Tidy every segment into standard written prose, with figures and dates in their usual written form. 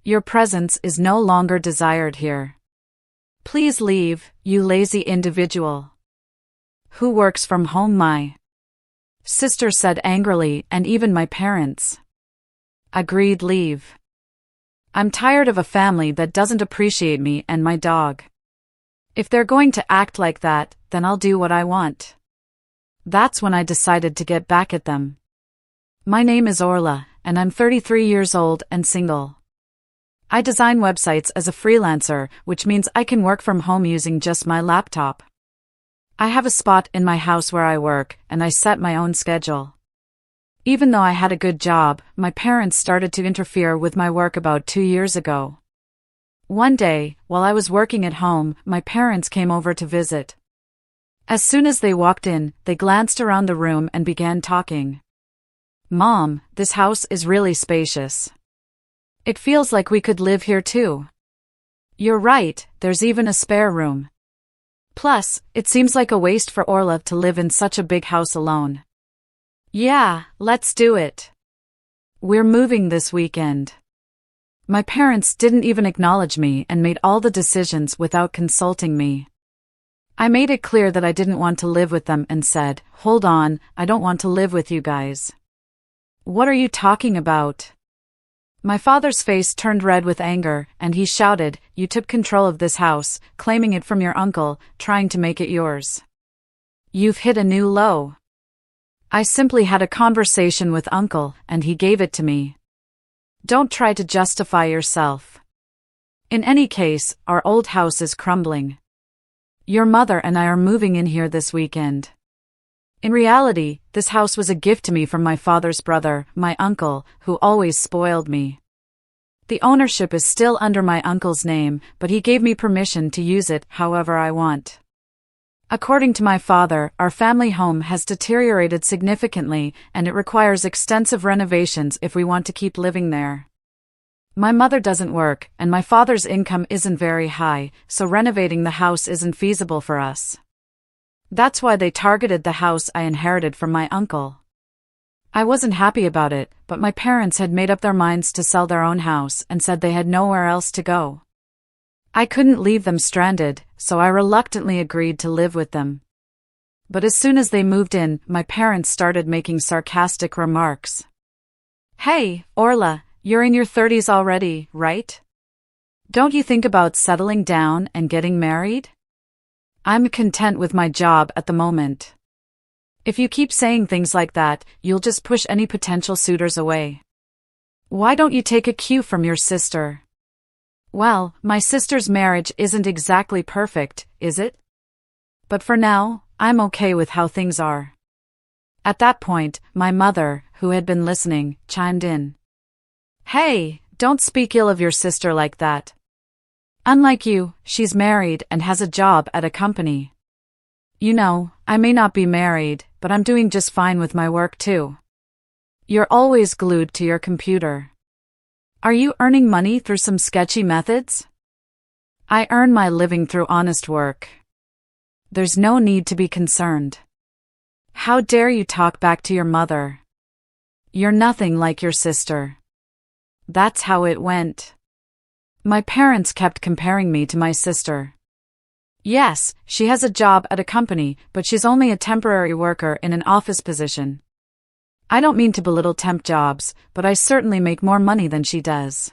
Your presence is no longer desired here. Please leave, you lazy individual. Who works from home? My sister said angrily, and even my parents agreed. Leave. I'm tired of a family that doesn't appreciate me and my dog. If they're going to act like that, then I'll do what I want. That's when I decided to get back at them. My name is Orla, and I'm 33 years old and single. I design websites as a freelancer, which means I can work from home using just my laptop. I have a spot in my house where I work, and I set my own schedule. Even though I had a good job, my parents started to interfere with my work about 2 years ago. One day, while I was working at home, my parents came over to visit. As soon as they walked in, they glanced around the room and began talking. Mom, this house is really spacious. It feels like we could live here too. You're right, there's even a spare room. Plus, it seems like a waste for Orla to live in such a big house alone. Yeah, let's do it. We're moving this weekend. My parents didn't even acknowledge me and made all the decisions without consulting me. I made it clear that I didn't want to live with them and said, "Hold on, I don't want to live with you guys." What are you talking about? My father's face turned red with anger, and he shouted, "You took control of this house, claiming it from your uncle, trying to make it yours. You've hit a new low." I simply had a conversation with Uncle, and he gave it to me. Don't try to justify yourself. In any case, our old house is crumbling. Your mother and I are moving in here this weekend. In reality, this house was a gift to me from my father's brother, my uncle, who always spoiled me. The ownership is still under my uncle's name, but he gave me permission to use it however I want. According to my father, our family home has deteriorated significantly, and it requires extensive renovations if we want to keep living there. My mother doesn't work, and my father's income isn't very high, so renovating the house isn't feasible for us. That's why they targeted the house I inherited from my uncle. I wasn't happy about it, but my parents had made up their minds to sell their own house and said they had nowhere else to go. I couldn't leave them stranded, so I reluctantly agreed to live with them. But as soon as they moved in, my parents started making sarcastic remarks. Hey, Orla, you're in your 30s already, right? Don't you think about settling down and getting married? I'm content with my job at the moment. If you keep saying things like that, you'll just push any potential suitors away. Why don't you take a cue from your sister? Well, my sister's marriage isn't exactly perfect, is it? But for now, I'm okay with how things are. At that point, my mother, who had been listening, chimed in. Hey, don't speak ill of your sister like that. Unlike you, she's married and has a job at a company. You know, I may not be married, but I'm doing just fine with my work too. You're always glued to your computer. Are you earning money through some sketchy methods? I earn my living through honest work. There's no need to be concerned. How dare you talk back to your mother? You're nothing like your sister. That's how it went. My parents kept comparing me to my sister. Yes, she has a job at a company, but she's only a temporary worker in an office position. I don't mean to belittle temp jobs, but I certainly make more money than she does.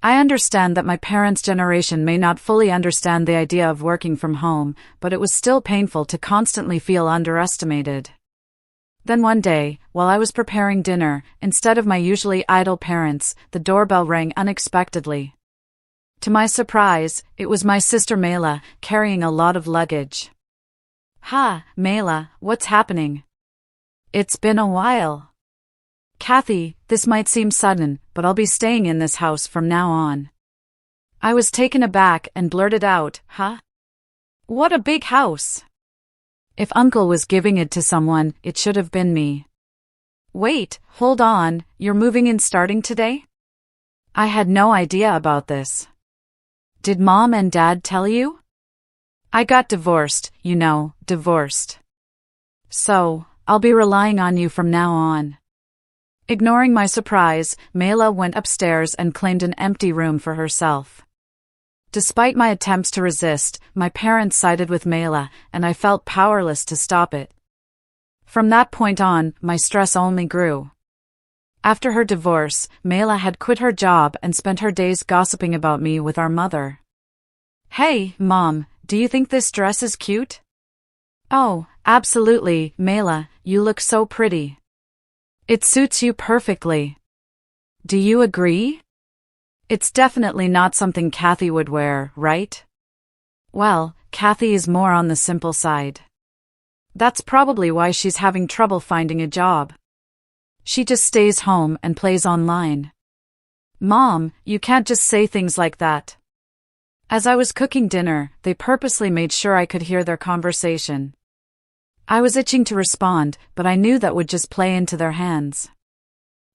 I understand that my parents' generation may not fully understand the idea of working from home, but it was still painful to constantly feel underestimated. Then one day, while I was preparing dinner, instead of my usually idle parents, the doorbell rang unexpectedly. To my surprise, it was my sister Mayla, carrying a lot of luggage. Ha, Mayla, what's happening? It's been a while. Kathy, this might seem sudden, but I'll be staying in this house from now on. I was taken aback and blurted out, huh? What a big house! If Uncle was giving it to someone, it should have been me. Wait, hold on, you're moving in starting today? I had no idea about this. Did Mom and Dad tell you? I got divorced, divorced. So, I'll be relying on you from now on. Ignoring my surprise, Mela went upstairs and claimed an empty room for herself. Despite my attempts to resist, my parents sided with Mela, and I felt powerless to stop it. From that point on, my stress only grew. After her divorce, Mela had quit her job and spent her days gossiping about me with our mother. "Hey, Mom, do you think this dress is cute?" "Oh, absolutely, Mela, you look so pretty. It suits you perfectly. Do you agree? It's definitely not something Kathy would wear, right?" "Well, Kathy is more on the simple side. That's probably why she's having trouble finding a job. She just stays home and plays online." "Mom, you can't just say things like that." As I was cooking dinner, they purposely made sure I could hear their conversation. I was itching to respond, but I knew that would just play into their hands.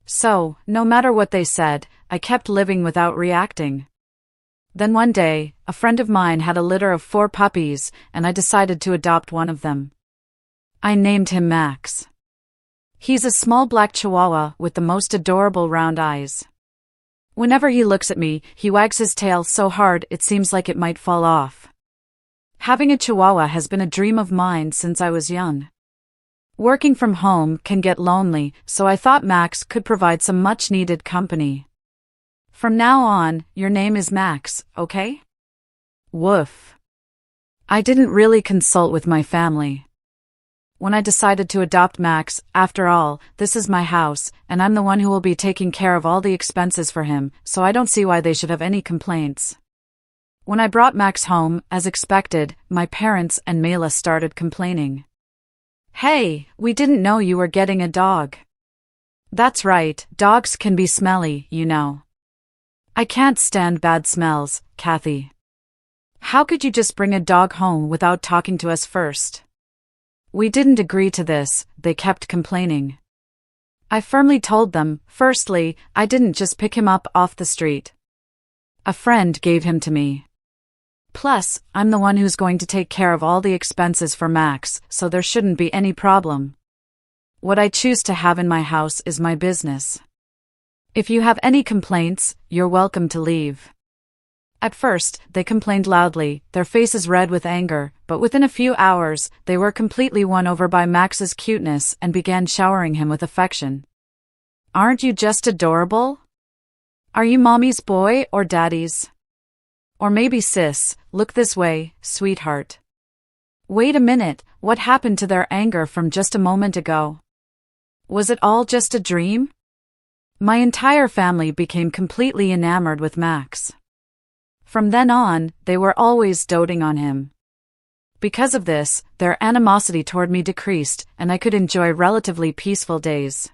So, no matter what they said, I kept living without reacting. Then one day, a friend of mine had a litter of 4 puppies, and I decided to adopt one of them. I named him Max. He's a small black chihuahua with the most adorable round eyes. Whenever he looks at me, he wags his tail so hard it seems like it might fall off. Having a chihuahua has been a dream of mine since I was young. Working from home can get lonely, so I thought Max could provide some much-needed company. "From now on, your name is Max, okay?" Woof. I didn't really consult with my family. When I decided to adopt Max, after all, this is my house, and I'm the one who will be taking care of all the expenses for him, so I don't see why they should have any complaints. When I brought Max home, as expected, my parents and Mela started complaining. "Hey, we didn't know you were getting a dog." "That's right, dogs can be smelly, you know." "I can't stand bad smells, Kathy. How could you just bring a dog home without talking to us first?" "We didn't agree to this," they kept complaining. I firmly told them, firstly, I didn't just pick him up off the street. A friend gave him to me. Plus, I'm the one who's going to take care of all the expenses for Max, so there shouldn't be any problem. What I choose to have in my house is my business. If you have any complaints, you're welcome to leave. At first, they complained loudly, their faces red with anger, but within a few hours, they were completely won over by Max's cuteness and began showering him with affection. "Aren't you just adorable? Are you mommy's boy or daddy's? Or maybe sis, look this way, sweetheart." Wait a minute, what happened to their anger from just a moment ago? Was it all just a dream? My entire family became completely enamored with Max. From then on, they were always doting on him. Because of this, their animosity toward me decreased, and I could enjoy relatively peaceful days.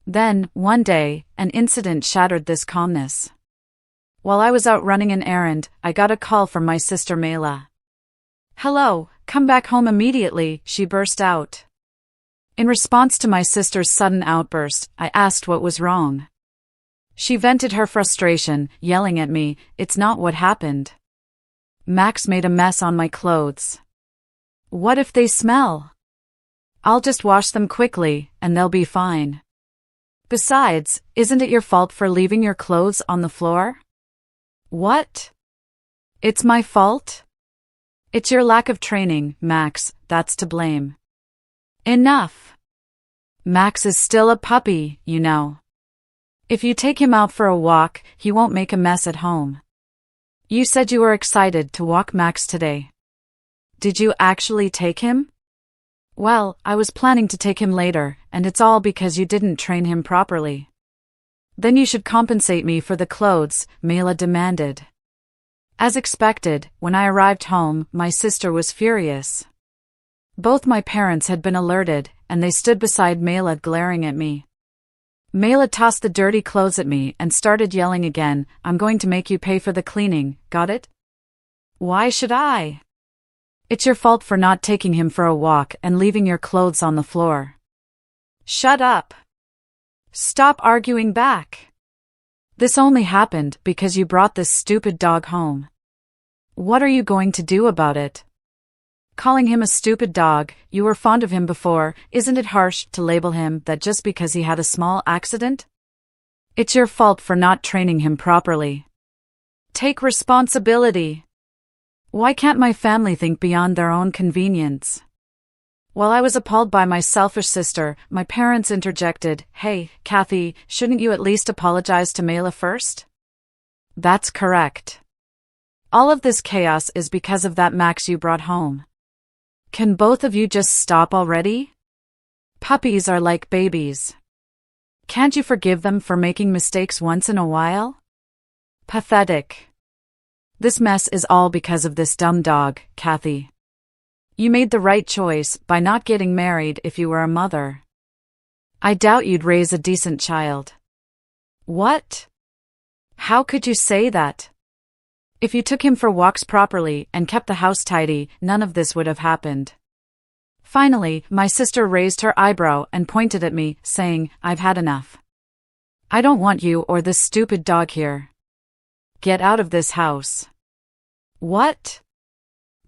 Then, one day, an incident shattered this calmness. While I was out running an errand, I got a call from my sister Mela. "Hello, come back home immediately," she burst out. In response to my sister's sudden outburst, I asked what was wrong. She vented her frustration, yelling at me, "It's not what happened. Max made a mess on my clothes. What if they smell? I'll just wash them quickly, and they'll be fine. Besides, isn't it your fault for leaving your clothes on the floor?" "What? It's my fault? It's your lack of training, Max, that's to blame." "Enough. Max is still a puppy, you know. If you take him out for a walk, he won't make a mess at home. You said you were excited to walk Max today. Did you actually take him?" "Well, I was planning to take him later, and it's all because you didn't train him properly." "Then you should compensate me for the clothes," Mela demanded. As expected, when I arrived home, my sister was furious. Both my parents had been alerted, and they stood beside Mela glaring at me. Mela tossed the dirty clothes at me and started yelling again, "I'm going to make you pay for the cleaning, got it?" "Why should I?" "It's your fault for not taking him for a walk and leaving your clothes on the floor." "Shut up. Stop arguing back. This only happened because you brought this stupid dog home. What are you going to do about it?" calling him a stupid dog. You were fond of him before. Isn't it harsh to label him that just because he had a small accident? It's your fault for not training him properly. Take responsibility. Why can't my family think beyond their own convenience? While I was appalled by my selfish sister, my parents interjected, "Hey, Kathy, shouldn't you at least apologize to Mela first?" That's correct. All of this chaos is because of that Max you brought home. Can both of you just stop already? Puppies are like babies. Can't you forgive them for making mistakes once in a while? Pathetic. This mess is all because of this dumb dog, Kathy. You made the right choice by not getting married if you were a mother. I doubt you'd raise a decent child. What? How could you say that? If you took him for walks properly and kept the house tidy, none of this would have happened. Finally, my sister raised her eyebrow and pointed at me, saying, "I've had enough. I don't want you or this stupid dog here. Get out of this house." What?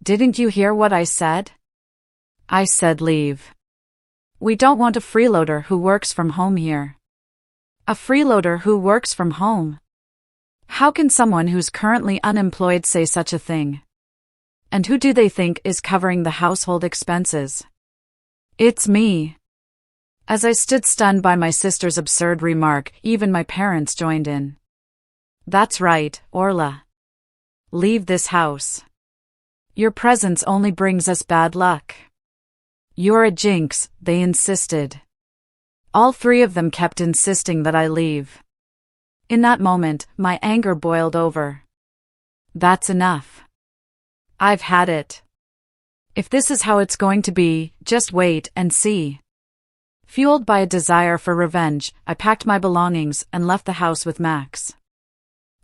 Didn't you hear what I said? I said leave. We don't want a freeloader who works from home here. A freeloader who works from home? How can someone who's currently unemployed say such a thing? And who do they think is covering the household expenses? It's me. As I stood stunned by my sister's absurd remark, even my parents joined in. That's right, Orla. Leave this house. Your presence only brings us bad luck. You're a jinx, they insisted. All three of them kept insisting that I leave. In that moment, my anger boiled over. That's enough. I've had it. If this is how it's going to be, just wait and see. Fueled by a desire for revenge, I packed my belongings and left the house with Max.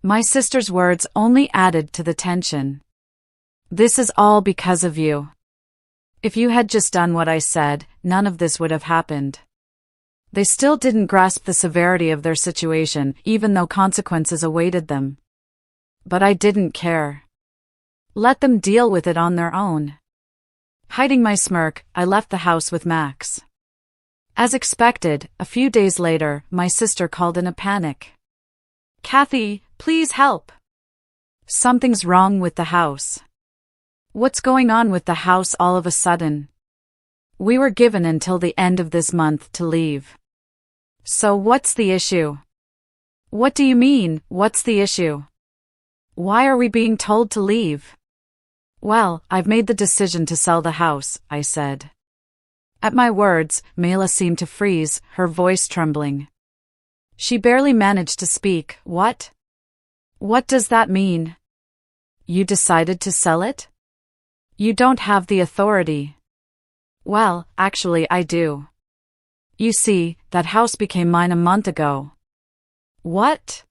My sister's words only added to the tension. This is all because of you. If you had just done what I said, none of this would have happened. They still didn't grasp the severity of their situation, even though consequences awaited them. But I didn't care. Let them deal with it on their own. Hiding my smirk, I left the house with Max. As expected, a few days later, my sister called in a panic. "Kathy, please help. Something's wrong with the house." What's going on with the house all of a sudden? We were given until the end of this month to leave. So what's the issue? What do you mean, what's the issue? Why are we being told to leave? Well, I've made the decision to sell the house, I said. At my words, Mela seemed to freeze, her voice trembling. She barely managed to speak. What? What does that mean? You decided to sell it? You don't have the authority. Well, actually I do. You see, that house became mine a month ago. What?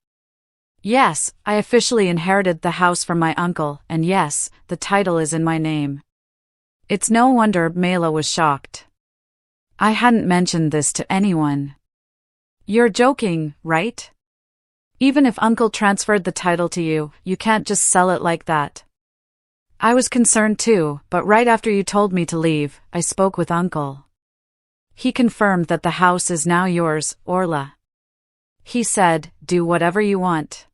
Yes, I officially inherited the house from my uncle, and yes, the title is in my name. It's no wonder Mela was shocked. I hadn't mentioned this to anyone. You're joking, right? Even if Uncle transferred the title to you, you can't just sell it like that. I was concerned too, but right after you told me to leave, I spoke with Uncle. He confirmed that the house is now yours, Orla. He said, do whatever you want.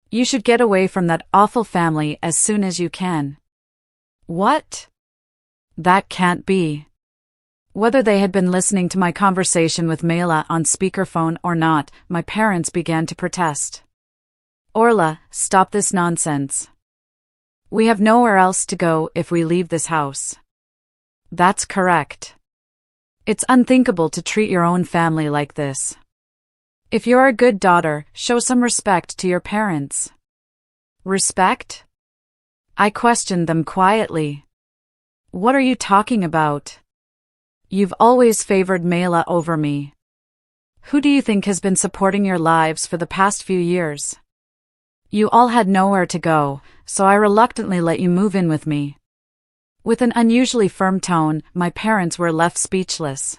You should get away from that awful family as soon as you can. What? That can't be. Whether they had been listening to my conversation with Mela on speakerphone or not, my parents began to protest. Orla, stop this nonsense. We have nowhere else to go if we leave this house. That's correct. It's unthinkable to treat your own family like this. If you're a good daughter, show some respect to your parents. Respect? I questioned them quietly. What are you talking about? You've always favored Mela over me. Who do you think has been supporting your lives for the past few years? You all had nowhere to go, so I reluctantly let you move in with me. With an unusually firm tone, my parents were left speechless.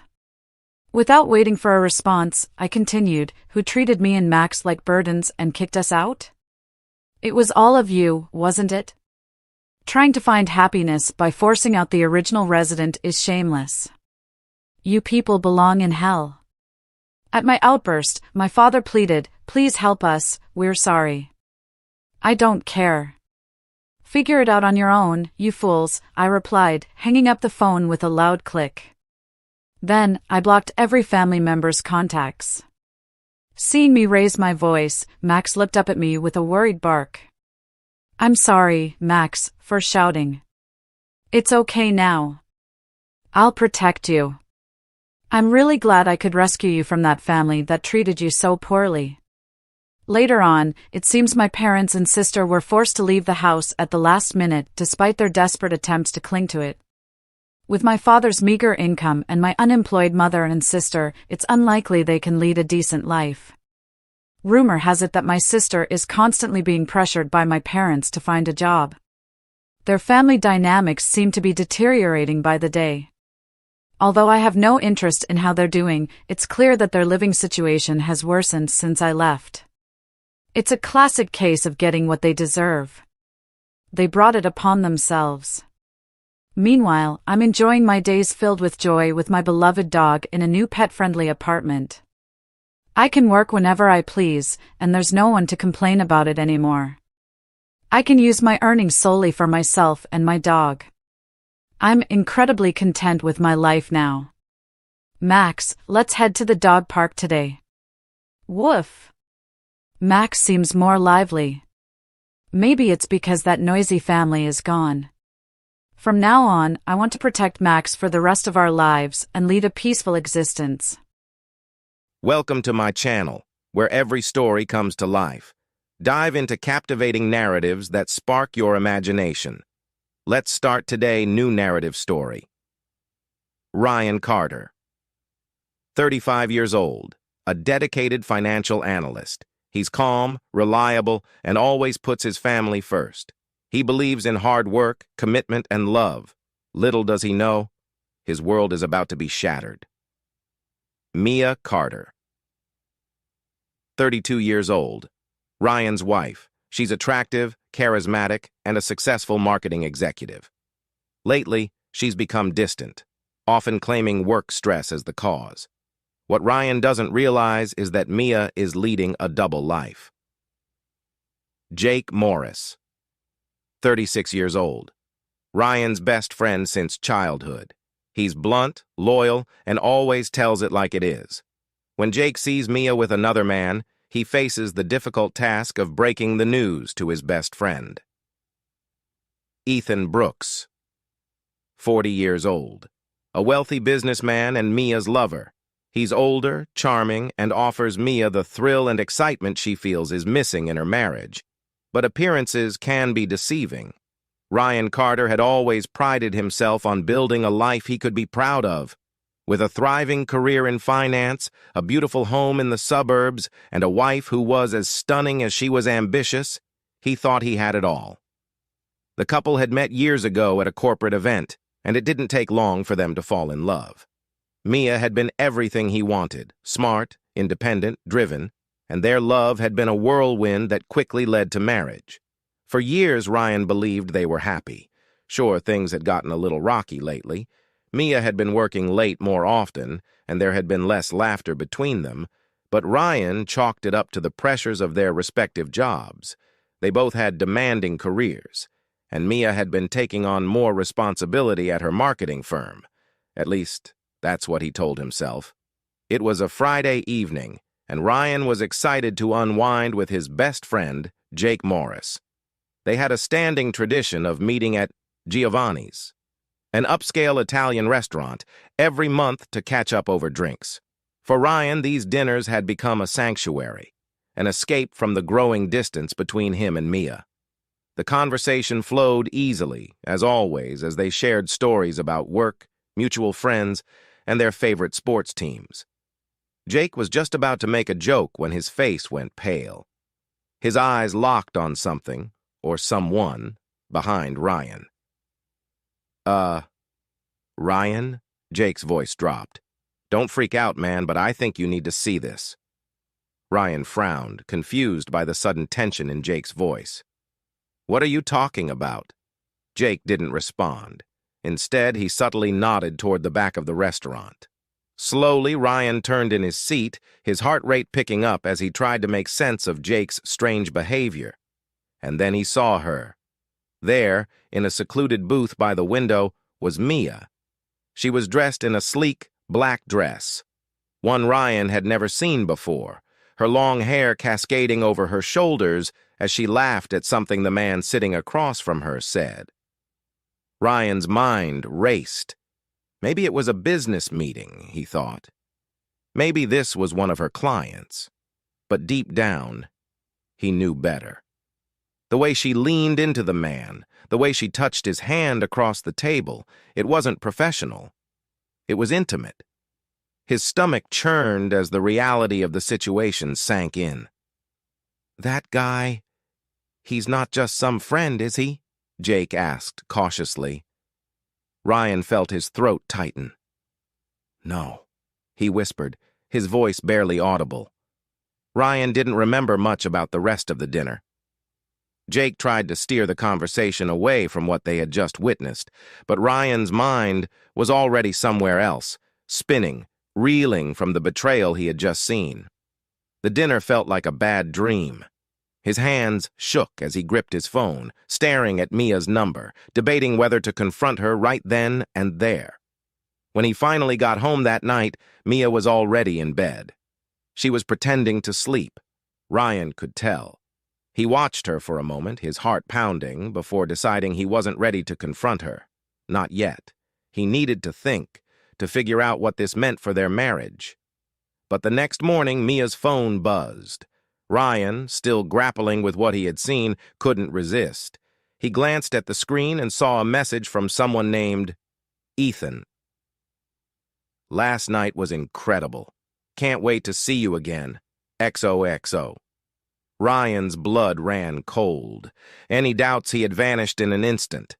Without waiting for a response, I continued, who treated me and Max like burdens and kicked us out? It was all of you, wasn't it? Trying to find happiness by forcing out the original resident is shameless. You people belong in hell. At my outburst, my father pleaded, "Please help us, we're sorry." "I don't care. Figure it out on your own, you fools," I replied, hanging up the phone with a loud click. Then, I blocked every family member's contacts. Seeing me raise my voice, Max looked up at me with a worried bark. "I'm sorry, Max, for shouting. It's okay now. I'll protect you. I'm really glad I could rescue you from that family that treated you so poorly." Later on, it seems my parents and sister were forced to leave the house at the last minute despite their desperate attempts to cling to it. With my father's meager income and my unemployed mother and sister, it's unlikely they can lead a decent life. Rumor has it that my sister is constantly being pressured by my parents to find a job. Their family dynamics seem to be deteriorating by the day. Although I have no interest in how they're doing, it's clear that their living situation has worsened since I left. It's a classic case of getting what they deserve. They brought it upon themselves. Meanwhile, I'm enjoying my days filled with joy with my beloved dog in a new pet-friendly apartment. I can work whenever I please, and there's no one to complain about it anymore. I can use my earnings solely for myself and my dog. I'm incredibly content with my life now. Max, let's head to the dog park today. Woof. Max seems more lively. Maybe it's because that noisy family is gone. From now on, I want to protect Max for the rest of our lives and lead a peaceful existence. Welcome to my channel, where every story comes to life. Dive into captivating narratives that spark your imagination. Let's start today's new narrative story. Ryan Carter. 35 years old, a dedicated financial analyst. He's calm, reliable, and always puts his family first. He believes in hard work, commitment, and love. Little does he know, his world is about to be shattered. Mia Carter. 32 years old. Ryan's wife. She's attractive, charismatic, and a successful marketing executive. Lately, she's become distant, often claiming work stress as the cause. What Ryan doesn't realize is that Mia is leading a double life. Jake Morris. 36 years old. Ryan's best friend since childhood. He's blunt, loyal, and always tells it like it is. When Jake sees Mia with another man, he faces the difficult task of breaking the news to his best friend. Ethan Brooks. 40 years old. A wealthy businessman and Mia's lover. He's older, charming, and offers Mia the thrill and excitement she feels is missing in her marriage. But appearances can be deceiving. Ryan Carter had always prided himself on building a life he could be proud of. With a thriving career in finance, a beautiful home in the suburbs, and a wife who was as stunning as she was ambitious, he thought he had it all. The couple had met years ago at a corporate event, and it didn't take long for them to fall in love. Mia had been everything he wanted, smart, independent, driven, and their love had been a whirlwind that quickly led to marriage. For years, Ryan believed they were happy. Sure, things had gotten a little rocky lately. Mia had been working late more often, and there had been less laughter between them, but Ryan chalked it up to the pressures of their respective jobs. They both had demanding careers, and Mia had been taking on more responsibility at her marketing firm. At least, that's what he told himself. It was a Friday evening, and Ryan was excited to unwind with his best friend, Jake Morris. They had a standing tradition of meeting at Giovanni's, an upscale Italian restaurant, every month to catch up over drinks. For Ryan, these dinners had become a sanctuary, an escape from the growing distance between him and Mia. The conversation flowed easily, as always, as they shared stories about work, mutual friends, and their favorite sports teams. Jake was just about to make a joke when his face went pale. His eyes locked on something, or someone, behind Ryan. Ryan? Jake's voice dropped. Don't freak out, man, but I think you need to see this. Ryan frowned, confused by the sudden tension in Jake's voice. What are you talking about? Jake didn't respond. Instead, he subtly nodded toward the back of the restaurant. Slowly, Ryan turned in his seat, his heart rate picking up as he tried to make sense of Jake's strange behavior. And then he saw her. There, in a secluded booth by the window, was Mia. She was dressed in a sleek, black dress, one Ryan had never seen before, her long hair cascading over her shoulders as she laughed at something the man sitting across from her said. Ryan's mind raced. Maybe it was a business meeting, he thought. Maybe this was one of her clients. But deep down, he knew better. The way she leaned into the man, the way she touched his hand across the table, it wasn't professional. It was intimate. His stomach churned as the reality of the situation sank in. That guy, he's not just some friend, is he? Jake asked cautiously. Ryan felt his throat tighten. No, he whispered, his voice barely audible. Ryan didn't remember much about the rest of the dinner. Jake tried to steer the conversation away from what they had just witnessed, but Ryan's mind was already somewhere else, spinning, reeling from the betrayal he had just seen. The dinner felt like a bad dream. His hands shook as he gripped his phone, staring at Mia's number, debating whether to confront her right then and there. When he finally got home that night, Mia was already in bed. She was pretending to sleep. Ryan could tell. He watched her for a moment, his heart pounding, before deciding he wasn't ready to confront her. Not yet. He needed to think, to figure out what this meant for their marriage. But the next morning, Mia's phone buzzed. Ryan, still grappling with what he had seen, couldn't resist. He glanced at the screen and saw a message from someone named Ethan. Last night was incredible. Can't wait to see you again. XOXO. Ryan's blood ran cold. Any doubts he had vanished in an instant.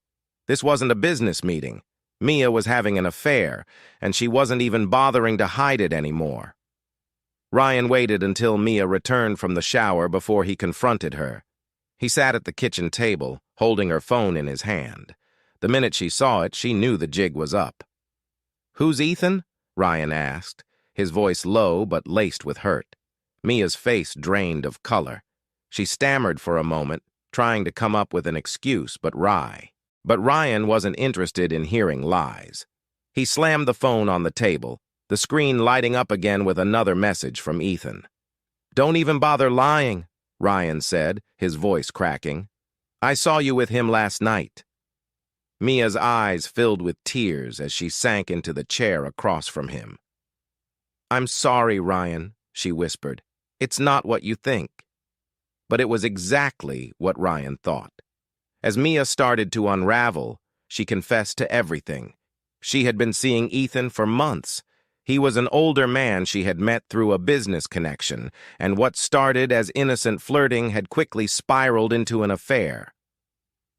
This wasn't a business meeting. Mia was having an affair, and she wasn't even bothering to hide it anymore. Ryan waited until Mia returned from the shower before he confronted her. He sat at the kitchen table, holding her phone in his hand. The minute she saw it, she knew the jig was up. "Who's Ethan?" Ryan asked, his voice low but laced with hurt. Mia's face drained of color. She stammered for a moment, trying to come up with an excuse but Ryan wasn't interested in hearing lies. He slammed the phone on the table, the screen lighting up again with another message from Ethan. "Don't even bother lying," Ryan said, his voice cracking. "I saw you with him last night." Mia's eyes filled with tears as she sank into the chair across from him. "I'm sorry, Ryan," she whispered. "It's not what you think." But it was exactly what Ryan thought. As Mia started to unravel, she confessed to everything. She had been seeing Ethan for months. He was an older man she had met through a business connection, and what started as innocent flirting had quickly spiraled into an affair.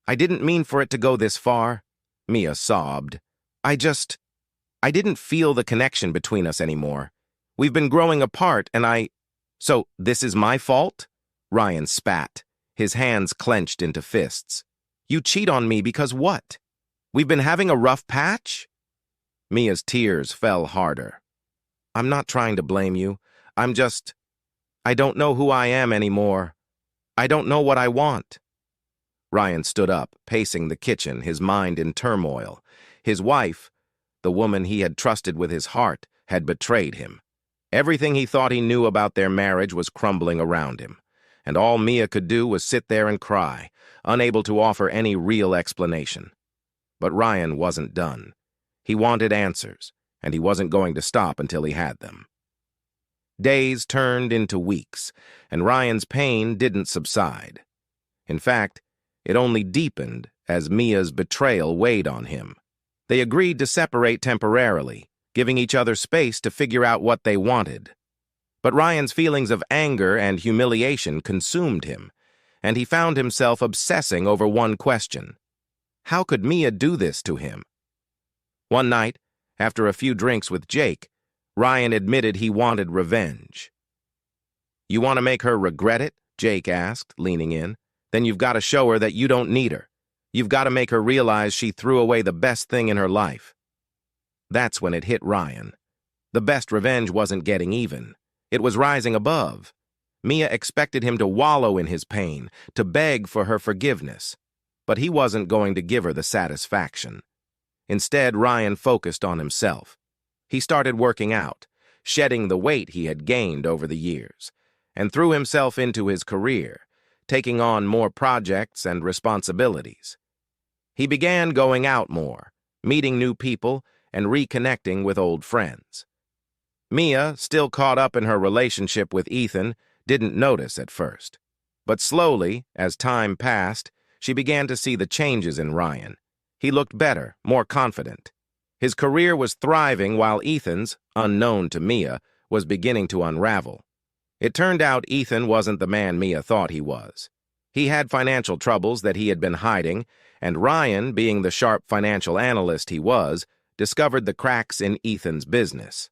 "I didn't mean for it to go this far," Mia sobbed. I didn't feel the connection between us anymore. We've been growing apart, and So, this is my fault?" Ryan spat, his hands clenched into fists. "You cheat on me because what? We've been having a rough patch?" Mia's tears fell harder. "I'm not trying to blame you. I don't know who I am anymore. I don't know what I want." Ryan stood up, pacing the kitchen, his mind in turmoil. His wife, the woman he had trusted with his heart, had betrayed him. Everything he thought he knew about their marriage was crumbling around him, and all Mia could do was sit there and cry, unable to offer any real explanation. But Ryan wasn't done. He wanted answers, and he wasn't going to stop until he had them. Days turned into weeks, and Ryan's pain didn't subside. In fact, it only deepened as Mia's betrayal weighed on him. They agreed to separate temporarily, giving each other space to figure out what they wanted. But Ryan's feelings of anger and humiliation consumed him, and he found himself obsessing over one question. How could Mia do this to him? One night, after a few drinks with Jake, Ryan admitted he wanted revenge. "You want to make her regret it?" Jake asked, leaning in. "Then you've got to show her that you don't need her. You've got to make her realize she threw away the best thing in her life. That's when it hit Ryan. The best revenge wasn't getting even. It was rising above. Mia expected him to wallow in his pain, to beg for her forgiveness. But he wasn't going to give her the satisfaction. Instead, Ryan focused on himself. He started working out, shedding the weight he had gained over the years, and threw himself into his career, taking on more projects and responsibilities. He began going out more, meeting new people, and reconnecting with old friends. Mia, still caught up in her relationship with Ethan, didn't notice at first. But slowly, as time passed, she began to see the changes in Ryan. He looked better, more confident. His career was thriving while Ethan's, unknown to Mia, was beginning to unravel. It turned out Ethan wasn't the man Mia thought he was. He had financial troubles that he had been hiding, and Ryan, being the sharp financial analyst he was, discovered the cracks in Ethan's business.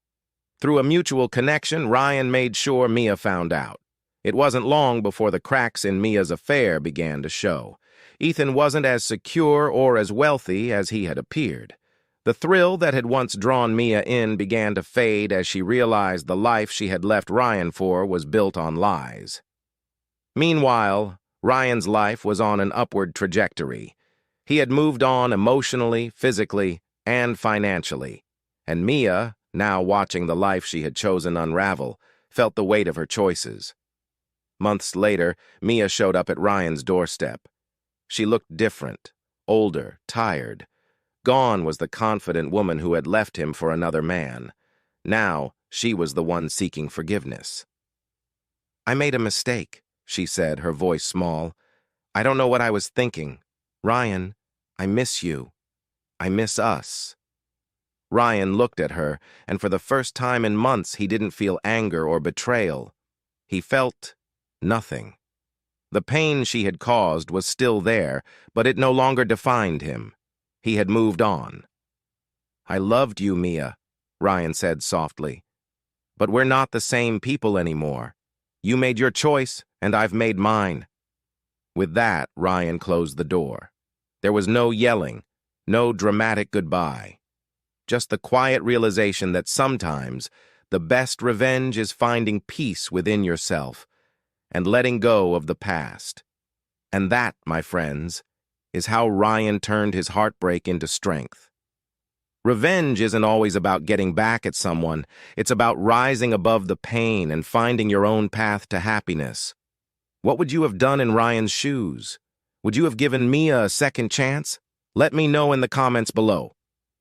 Through a mutual connection, Ryan made sure Mia found out. It wasn't long before the cracks in Mia's affair began to show. Ethan wasn't as secure or as wealthy as he had appeared. The thrill that had once drawn Mia in began to fade as she realized the life she had left Ryan for was built on lies. Meanwhile, Ryan's life was on an upward trajectory. He had moved on emotionally, physically, and financially. And Mia, now watching the life she had chosen unravel, felt the weight of her choices. Months later, Mia showed up at Ryan's doorstep. She looked different, older, tired. Gone was the confident woman who had left him for another man. Now, she was the one seeking forgiveness. "I made a mistake," she said, her voice small. "I don't know what I was thinking. Ryan, I miss you. I miss us." Ryan looked at her, and for the first time in months he didn't feel anger or betrayal. He felt nothing. The pain she had caused was still there, but it no longer defined him. He had moved on. "I loved you, Mia," Ryan said softly. "But we're not the same people anymore. You made your choice, and I've made mine." With that, Ryan closed the door. There was no yelling, no dramatic goodbye. Just the quiet realization that sometimes the best revenge is finding peace within yourself and letting go of the past. And that, my friends, is how Ryan turned his heartbreak into strength. Revenge isn't always about getting back at someone. It's about rising above the pain and finding your own path to happiness. What would you have done in Ryan's shoes? Would you have given Mia a second chance? Let me know in the comments below.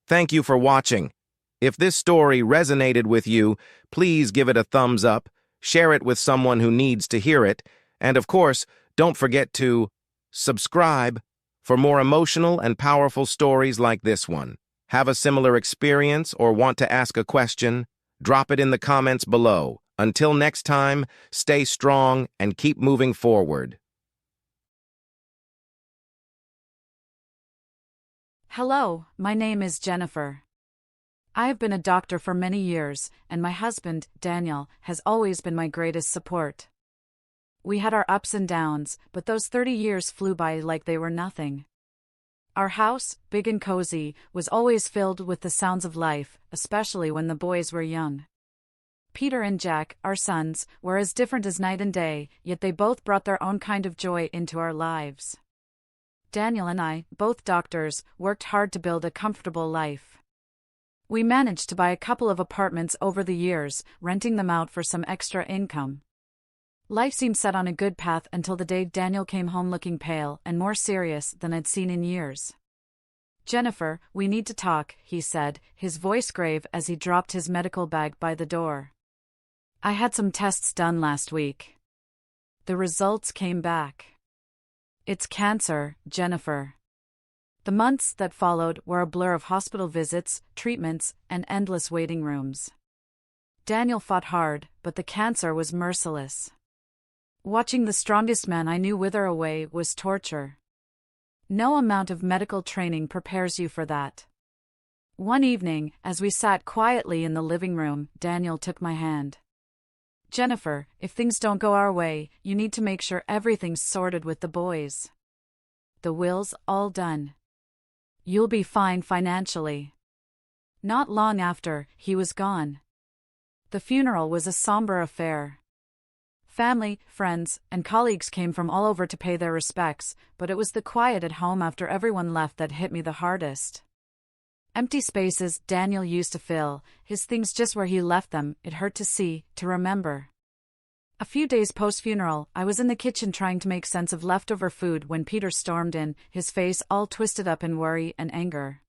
Thank you for watching. If this story resonated with you, please give it a thumbs up, share it with someone who needs to hear it, and of course, don't forget to subscribe for more emotional and powerful stories like this one. Have a similar experience or want to ask a question? Drop it in the comments below. Until next time, stay strong and keep moving forward. Hello, my name is Jennifer. I have been a doctor for many years, and my husband, Daniel, has always been my greatest support. We had our ups and downs, but those 30 years flew by like they were nothing. Our house, big and cozy, was always filled with the sounds of life, especially when the boys were young. Peter and Jack, our sons, were as different as night and day, yet they both brought their own kind of joy into our lives. Daniel and I, both doctors, worked hard to build a comfortable life. We managed to buy a couple of apartments over the years, renting them out for some extra income. Life seemed set on a good path until the day Daniel came home looking pale and more serious than I'd seen in years. "Jennifer, we need to talk," he said, his voice grave as he dropped his medical bag by the door. "I had some tests done last week. The results came back. It's cancer, Jennifer." The months that followed were a blur of hospital visits, treatments, and endless waiting rooms. Daniel fought hard, but the cancer was merciless. Watching the strongest man I knew wither away was torture. No amount of medical training prepares you for that. One evening, as we sat quietly in the living room, Daniel took my hand. "Jennifer, if things don't go our way, you need to make sure everything's sorted with the boys. the will's all done. You'll be fine financially. Not long after, he was gone. The funeral was a somber affair. Family, friends, and colleagues came from all over to pay their respects, but it was the quiet at home after everyone left that hit me the hardest. Empty spaces Daniel used to fill, his things just where he left them, it hurt to see, to remember. A few days post-funeral, I was in the kitchen trying to make sense of leftover food when Peter stormed in, his face all twisted up in worry and anger.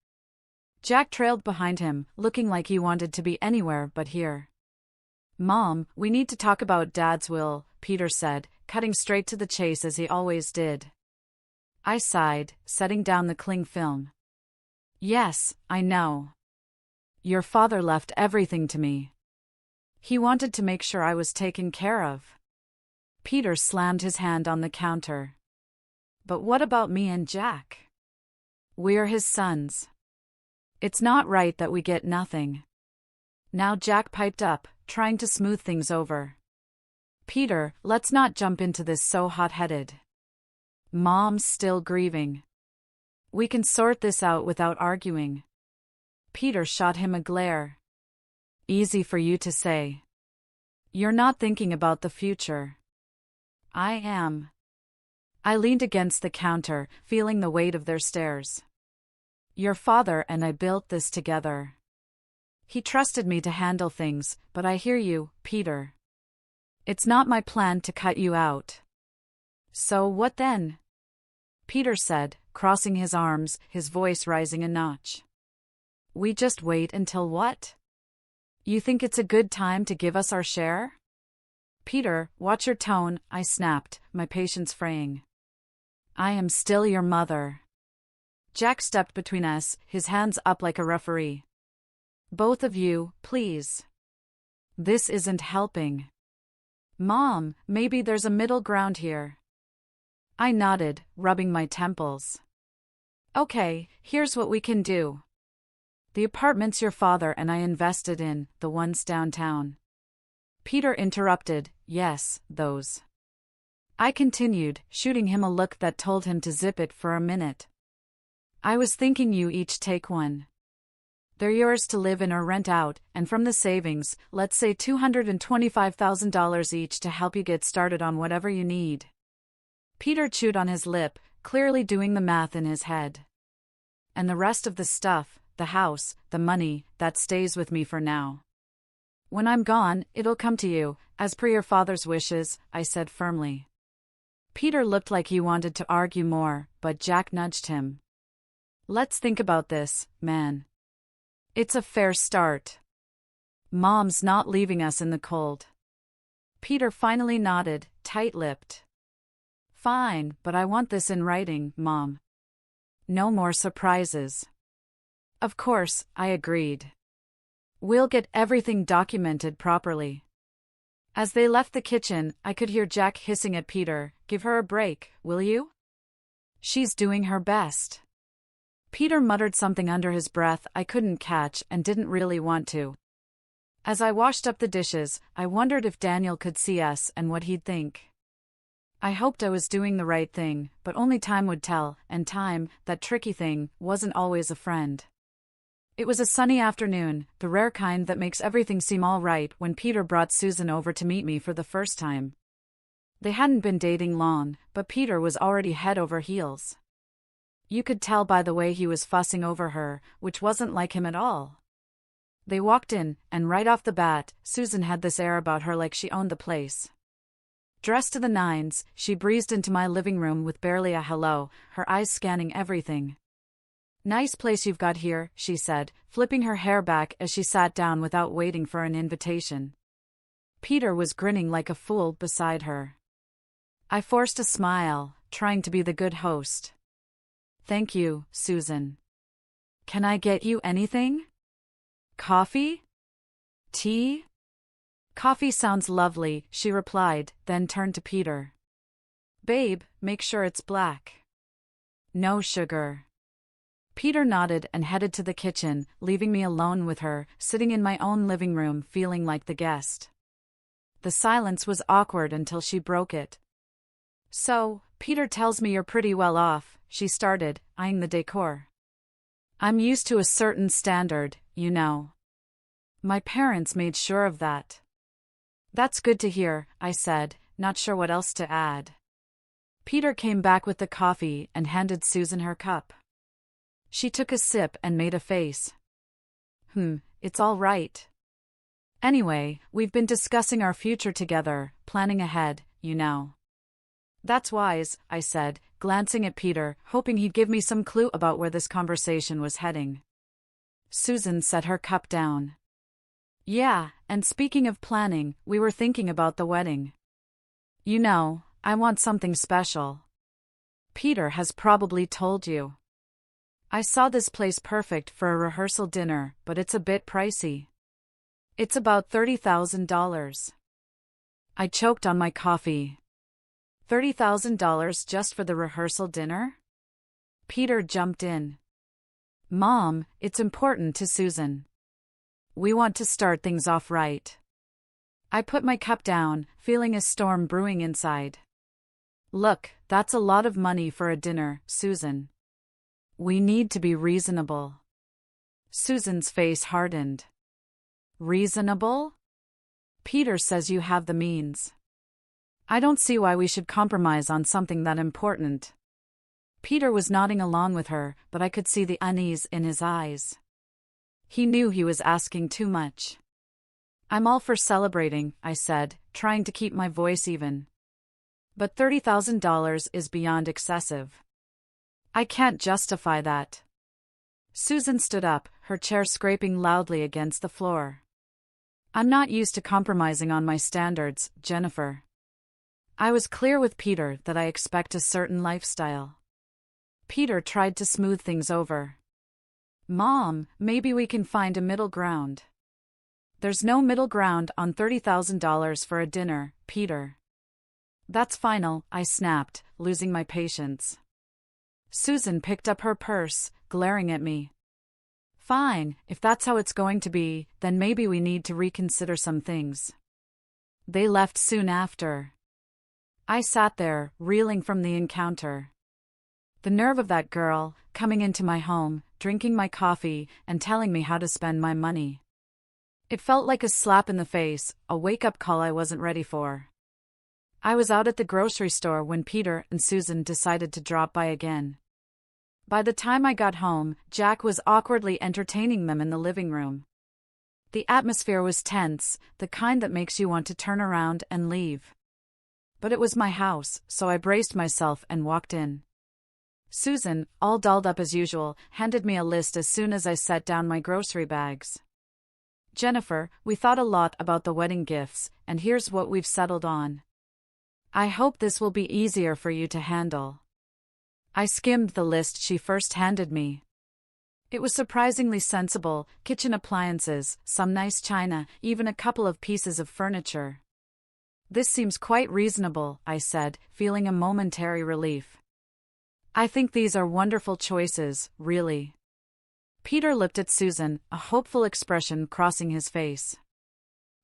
Jack trailed behind him, looking like he wanted to be anywhere but here. "Mom, we need to talk about Dad's will," Peter said, cutting straight to the chase as he always did. I sighed, setting down the cling film. "Yes, I know. Your father left everything to me. He wanted to make sure I was taken care of." Peter slammed his hand on the counter. "But what about me and Jack? We're his sons. It's not right that we get nothing." Now Jack piped up, trying to smooth things over. "Peter, let's not jump into this so hot-headed. Mom's still grieving. We can sort this out without arguing." Peter shot him a glare. "Easy for you to say. You're not thinking about the future." "I am." I leaned against the counter, feeling the weight of their stares. "Your father and I built this together. He trusted me to handle things, but I hear you, Peter. It's not my plan to cut you out." "So what then?" Peter said, crossing his arms, his voice rising a notch. "We just wait until what? You think it's a good time to give us our share?" "Peter, watch your tone," I snapped, my patience fraying. "I am still your mother." Jack stepped between us, his hands up like a referee. "Both of you, please. This isn't helping." "Mom, maybe there's a middle ground here." I nodded, rubbing my temples. "Okay, here's what we can do. The apartments your father and I invested in, the ones downtown." Peter interrupted, "Yes, those." I continued, shooting him a look that told him to zip it for a minute. "I was thinking you each take one. They're yours to live in or rent out, and from the savings, let's say $225,000 each to help you get started on whatever you need." Peter chewed on his lip, clearly doing the math in his head. "And the rest of the stuff, the house, the money, that stays with me for now. When I'm gone, it'll come to you, as per your father's wishes," I said firmly. Peter looked like he wanted to argue more, but Jack nudged him. "Let's think about this, man. It's a fair start. Mom's not leaving us in the cold." Peter finally nodded, tight-lipped. "Fine, but I want this in writing, Mom. No more surprises." "Of course," I agreed. "We'll get everything documented properly." As they left the kitchen, I could hear Jack hissing at Peter, "Give her a break, will you? She's doing her best." Peter muttered something under his breath I couldn't catch and didn't really want to. As I washed up the dishes, I wondered if Daniel could see us and what he'd think. I hoped I was doing the right thing, but only time would tell, and time, that tricky thing, wasn't always a friend. It was a sunny afternoon, the rare kind that makes everything seem all right, when Peter brought Susan over to meet me for the first time. They hadn't been dating long, but Peter was already head over heels. You could tell by the way he was fussing over her, which wasn't like him at all. They walked in, and right off the bat, Susan had this air about her like she owned the place. Dressed to the nines, she breezed into my living room with barely a hello, her eyes scanning everything. "Nice place you've got here," she said, flipping her hair back as she sat down without waiting for an invitation. Peter was grinning like a fool beside her. I forced a smile, trying to be the good host. "Thank you, Susan. Can I get you anything? Coffee? Tea?" "Coffee sounds lovely," she replied, then turned to Peter. "Babe, make sure it's black. No sugar." Peter nodded and headed to the kitchen, leaving me alone with her, sitting in my own living room feeling like the guest. The silence was awkward until she broke it. "So, Peter tells me you're pretty well off," she started, eyeing the decor. I'm used to a certain standard, you know. My parents made sure of that. That's good to hear, I said, not sure what else to add. Peter came back with the coffee and handed Susan her cup. She took a sip and made a face. It's all right. Anyway, we've been discussing our future together, planning ahead, you know. That's wise, I said, glancing at Peter, hoping he'd give me some clue about where this conversation was heading. Susan set her cup down. Yeah, and speaking of planning, we were thinking about the wedding. You know, I want something special. Peter has probably told you. I saw this place perfect for a rehearsal dinner, but it's a bit pricey. It's about $30,000. I choked on my coffee. $30,000 just for the rehearsal dinner? Peter jumped in. Mom, it's important to Susan. We want to start things off right. I put my cup down, feeling a storm brewing inside. Look, that's a lot of money for a dinner, Susan. We need to be reasonable. Susan's face hardened. Reasonable? Peter says you have the means. I don't see why we should compromise on something that important. Peter was nodding along with her, but I could see the unease in his eyes. He knew he was asking too much. I'm all for celebrating, I said, trying to keep my voice even. But $30,000 is beyond excessive. I can't justify that. Susan stood up, her chair scraping loudly against the floor. I'm not used to compromising on my standards, Jennifer. I was clear with Peter that I expect a certain lifestyle. Peter tried to smooth things over. Mom, maybe we can find a middle ground. There's no middle ground on $30,000 for a dinner, Peter. That's final, I snapped, losing my patience. Susan picked up her purse, glaring at me. Fine, if that's how it's going to be, then maybe we need to reconsider some things. They left soon after. I sat there, reeling from the encounter. The nerve of that girl, coming into my home, drinking my coffee, and telling me how to spend my money. It felt like a slap in the face, a wake-up call I wasn't ready for. I was out at the grocery store when Peter and Susan decided to drop by again. By the time I got home, Jack was awkwardly entertaining them in the living room. The atmosphere was tense, the kind that makes you want to turn around and leave. But it was my house, so I braced myself and walked in. Susan, all dolled up as usual, handed me a list as soon as I set down my grocery bags. Jennifer, we thought a lot about the wedding gifts, and here's what we've settled on. I hope this will be easier for you to handle. I skimmed the list she first handed me. It was surprisingly sensible: kitchen appliances, some nice china, even a couple of pieces of furniture. This seems quite reasonable, I said, feeling a momentary relief. I think these are wonderful choices, really. Peter looked at Susan, a hopeful expression crossing his face.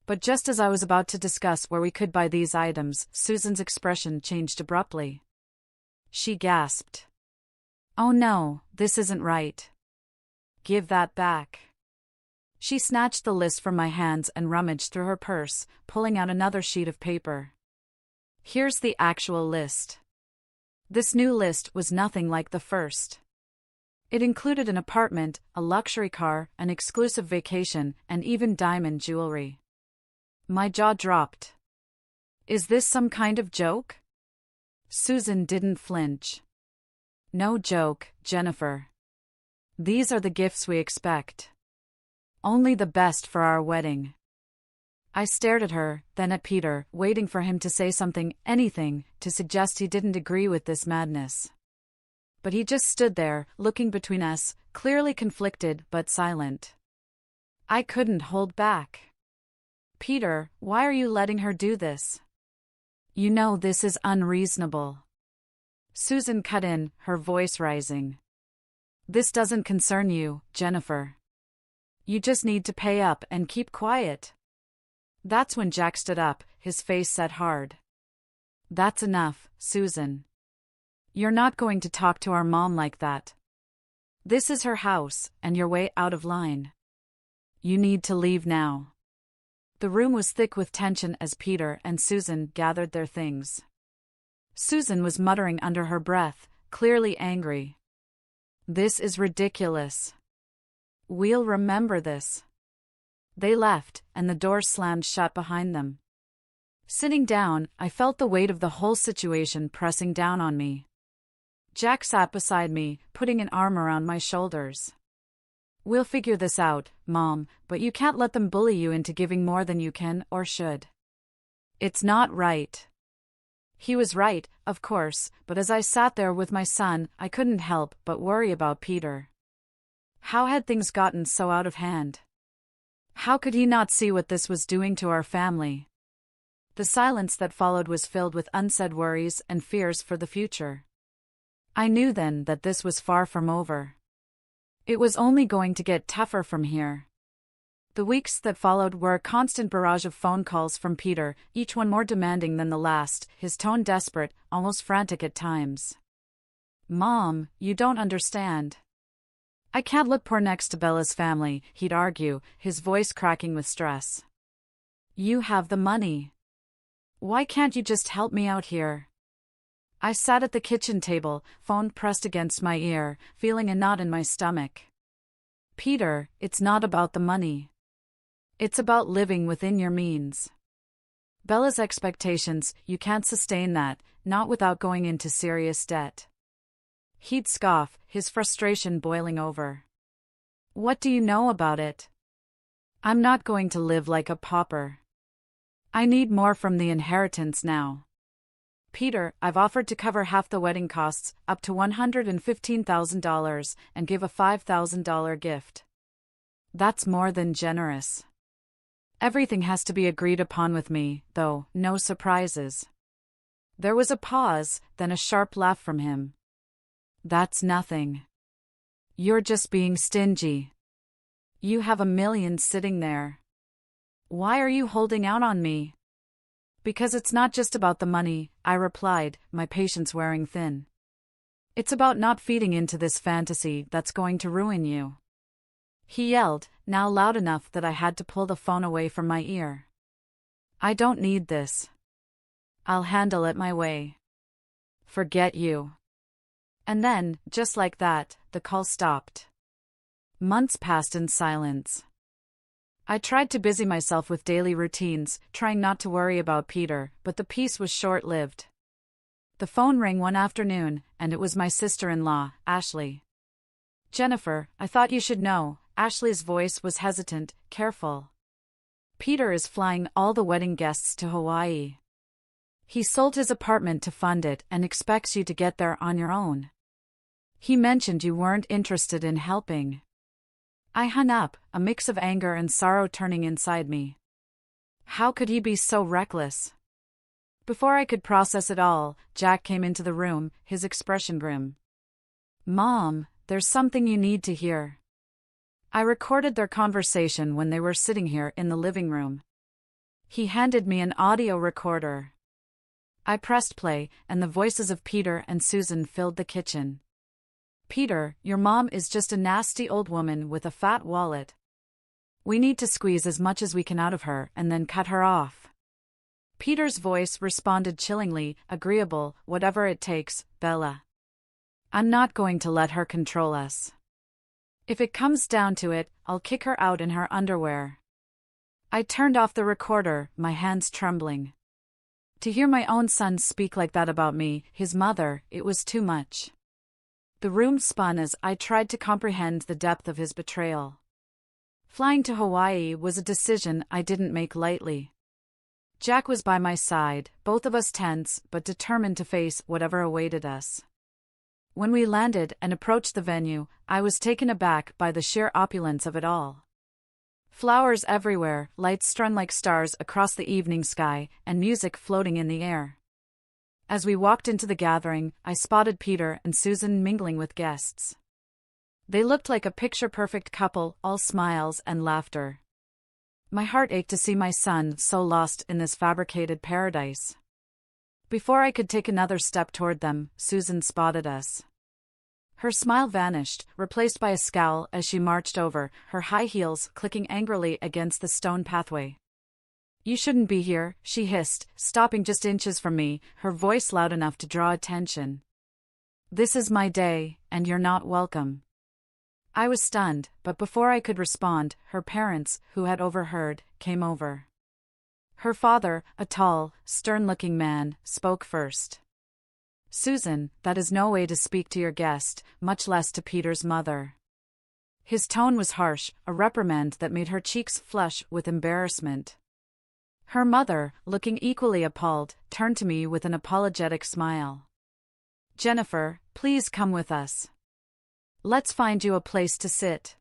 But just as I was about to discuss where we could buy these items, Susan's expression changed abruptly. She gasped. Oh no, this isn't right. Give that back. She snatched the list from my hands and rummaged through her purse, pulling out another sheet of paper. Here's the actual list. This new list was nothing like the first. It included an apartment, a luxury car, an exclusive vacation, and even diamond jewelry. My jaw dropped. Is this some kind of joke? Susan didn't flinch. No joke, Jennifer. These are the gifts we expect. Only the best for our wedding. I stared at her, then at Peter, waiting for him to say something, anything, to suggest he didn't agree with this madness. But he just stood there, looking between us, clearly conflicted but silent. I couldn't hold back. Peter, why are you letting her do this? You know this is unreasonable. Susan cut in, her voice rising. This doesn't concern you, Jennifer. You just need to pay up and keep quiet. That's when Jack stood up, his face set hard. That's enough, Susan. You're not going to talk to our mom like that. This is her house, and you're way out of line. You need to leave now. The room was thick with tension as Peter and Susan gathered their things. Susan was muttering under her breath, clearly angry. This is ridiculous. We'll remember this. They left, and the door slammed shut behind them. Sitting down, I felt the weight of the whole situation pressing down on me. Jack sat beside me, putting an arm around my shoulders. We'll figure this out, Mom, but you can't let them bully you into giving more than you can or should. It's not right. He was right, of course, but as I sat there with my son, I couldn't help but worry about Peter. How had things gotten so out of hand? How could he not see what this was doing to our family? The silence that followed was filled with unsaid worries and fears for the future. I knew then that this was far from over. It was only going to get tougher from here. The weeks that followed were a constant barrage of phone calls from Peter, each one more demanding than the last, his tone desperate, almost frantic at times. Mom, you don't understand. I can't look poor next to Bella's family, he'd argue, his voice cracking with stress. You have the money. Why can't you just help me out here? I sat at the kitchen table, phone pressed against my ear, feeling a knot in my stomach. Peter, it's not about the money. It's about living within your means. Bella's expectations, you can't sustain that, not without going into serious debt. He'd scoff, his frustration boiling over. What do you know about it? I'm not going to live like a pauper. I need more from the inheritance now. Peter, I've offered to cover half the wedding costs, up to $115,000, and give a $5,000 gift. That's more than generous. Everything has to be agreed upon with me, though, no surprises. There was a pause, then a sharp laugh from him. That's nothing. You're just being stingy. You have $1 million sitting there. Why are you holding out on me? Because it's not just about the money, I replied, my patience wearing thin. It's about not feeding into this fantasy that's going to ruin you. He yelled, now loud enough that I had to pull the phone away from my ear. I don't need this. I'll handle it my way. Forget you. And then, just like that, the call stopped. Months passed in silence. I tried to busy myself with daily routines, trying not to worry about Peter, but the peace was short-lived. The phone rang one afternoon, and it was my sister-in-law, Ashley. Jennifer, I thought you should know. Ashley's voice was hesitant, careful. Peter is flying all the wedding guests to Hawaii. He sold his apartment to fund it and expects you to get there on your own. He mentioned you weren't interested in helping. I hung up, a mix of anger and sorrow turning inside me. How could he be so reckless? Before I could process it all, Jack came into the room, his expression grim. Mom, there's something you need to hear. I recorded their conversation when they were sitting here in the living room. He handed me an audio recorder. I pressed play, and the voices of Peter and Susan filled the kitchen. Peter, your mom is just a nasty old woman with a fat wallet. We need to squeeze as much as we can out of her and then cut her off. Peter's voice responded chillingly, agreeable, whatever it takes, Bella. I'm not going to let her control us. If it comes down to it, I'll kick her out in her underwear. I turned off the recorder, my hands trembling. To hear my own son speak like that about me, his mother, it was too much. The room spun as I tried to comprehend the depth of his betrayal. Flying to Hawaii was a decision I didn't make lightly. Jack was by my side, both of us tense but determined to face whatever awaited us. When we landed and approached the venue, I was taken aback by the sheer opulence of it all. Flowers everywhere, lights strung like stars across the evening sky, and music floating in the air. As we walked into the gathering, I spotted Peter and Susan mingling with guests. They looked like a picture-perfect couple, all smiles and laughter. My heart ached to see my son so lost in this fabricated paradise. Before I could take another step toward them, Susan spotted us. Her smile vanished, replaced by a scowl as she marched over, her high heels clicking angrily against the stone pathway. "You shouldn't be here," she hissed, stopping just inches from me, her voice loud enough to draw attention. "This is my day, and you're not welcome." I was stunned, but before I could respond, her parents, who had overheard, came over. Her father, a tall, stern-looking man, spoke first. "Susan, that is no way to speak to your guest, much less to Peter's mother." His tone was harsh, a reprimand that made her cheeks flush with embarrassment. Her mother, looking equally appalled, turned to me with an apologetic smile. "Jennifer, please come with us. Let's find you a place to sit."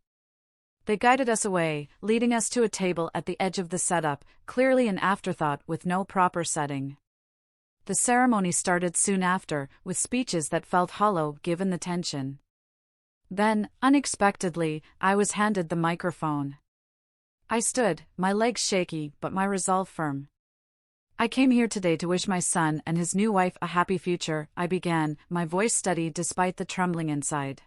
They guided us away, leading us to a table at the edge of the setup, clearly an afterthought with no proper setting. The ceremony started soon after, with speeches that felt hollow given the tension. Then, unexpectedly, I was handed the microphone. I stood, my legs shaky but my resolve firm. "I came here today to wish my son and his new wife a happy future," I began, my voice steady despite the trembling inside.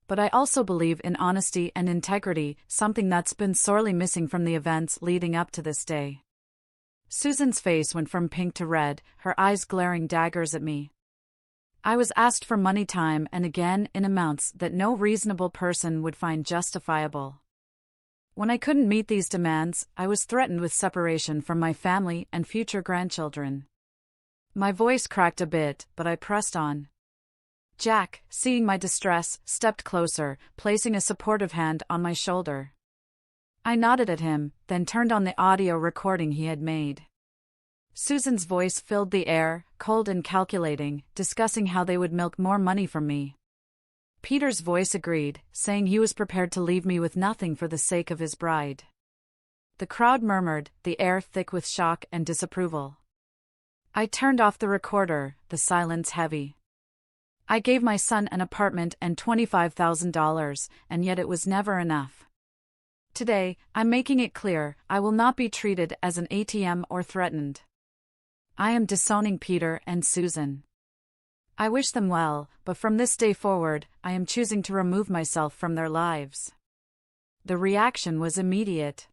"But I also believe in honesty and integrity, something that's been sorely missing from the events leading up to this day." Susan's face went from pink to red, her eyes glaring daggers at me. I was asked for money time and again in amounts that no reasonable person would find justifiable. When I couldn't meet these demands, I was threatened with separation from my family and future grandchildren. My voice cracked a bit, but I pressed on. Jack, seeing my distress, stepped closer, placing a supportive hand on my shoulder. I nodded at him, then turned on the audio recording he had made. Susan's voice filled the air, cold and calculating, discussing how they would milk more money from me. Peter's voice agreed, saying he was prepared to leave me with nothing for the sake of his bride. The crowd murmured, the air thick with shock and disapproval. I turned off the recorder, the silence heavy. I gave my son an apartment and $25,000, and yet it was never enough. Today, I'm making it clear, I will not be treated as an ATM or threatened. I am disowning Peter and Susan. I wish them well, but from this day forward, I am choosing to remove myself from their lives. The reaction was immediate.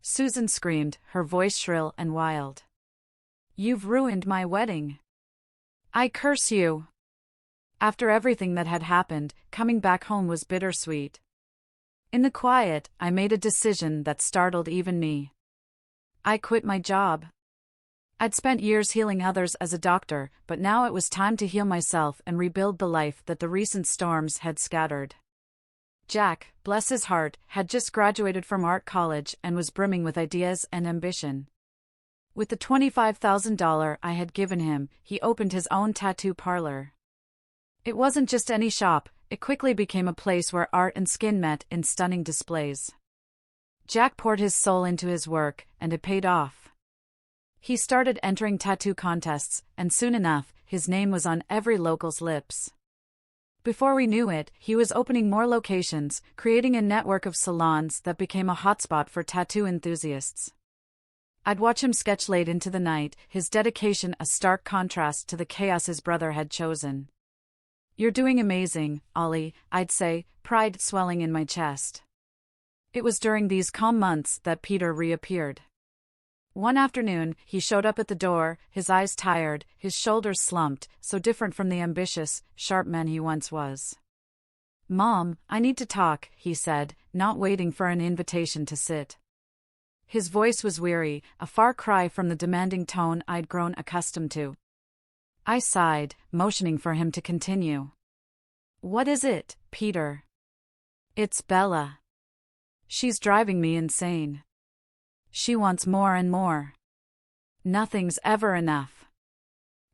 Susan screamed, her voice shrill and wild. "You've ruined my wedding. I curse you." After everything that had happened, coming back home was bittersweet. In the quiet, I made a decision that startled even me. I quit my job. I'd spent years healing others as a doctor, but now it was time to heal myself and rebuild the life that the recent storms had scattered. Jack, bless his heart, had just graduated from art college and was brimming with ideas and ambition. With the $25,000 I had given him, he opened his own tattoo parlor. It wasn't just any shop, it quickly became a place where art and skin met in stunning displays. Jack poured his soul into his work, and it paid off. He started entering tattoo contests, and soon enough, his name was on every local's lips. Before we knew it, he was opening more locations, creating a network of salons that became a hotspot for tattoo enthusiasts. I'd watch him sketch late into the night, his dedication a stark contrast to the chaos his brother had chosen. "You're doing amazing, Ollie," I'd say, pride swelling in my chest. It was during these calm months that Peter reappeared. One afternoon, he showed up at the door, his eyes tired, his shoulders slumped, so different from the ambitious, sharp man he once was. "Mom, I need to talk," he said, not waiting for an invitation to sit. His voice was weary, a far cry from the demanding tone I'd grown accustomed to. I sighed, motioning for him to continue. "What is it, Peter?" "It's Bella. She's driving me insane. She wants more and more. Nothing's ever enough.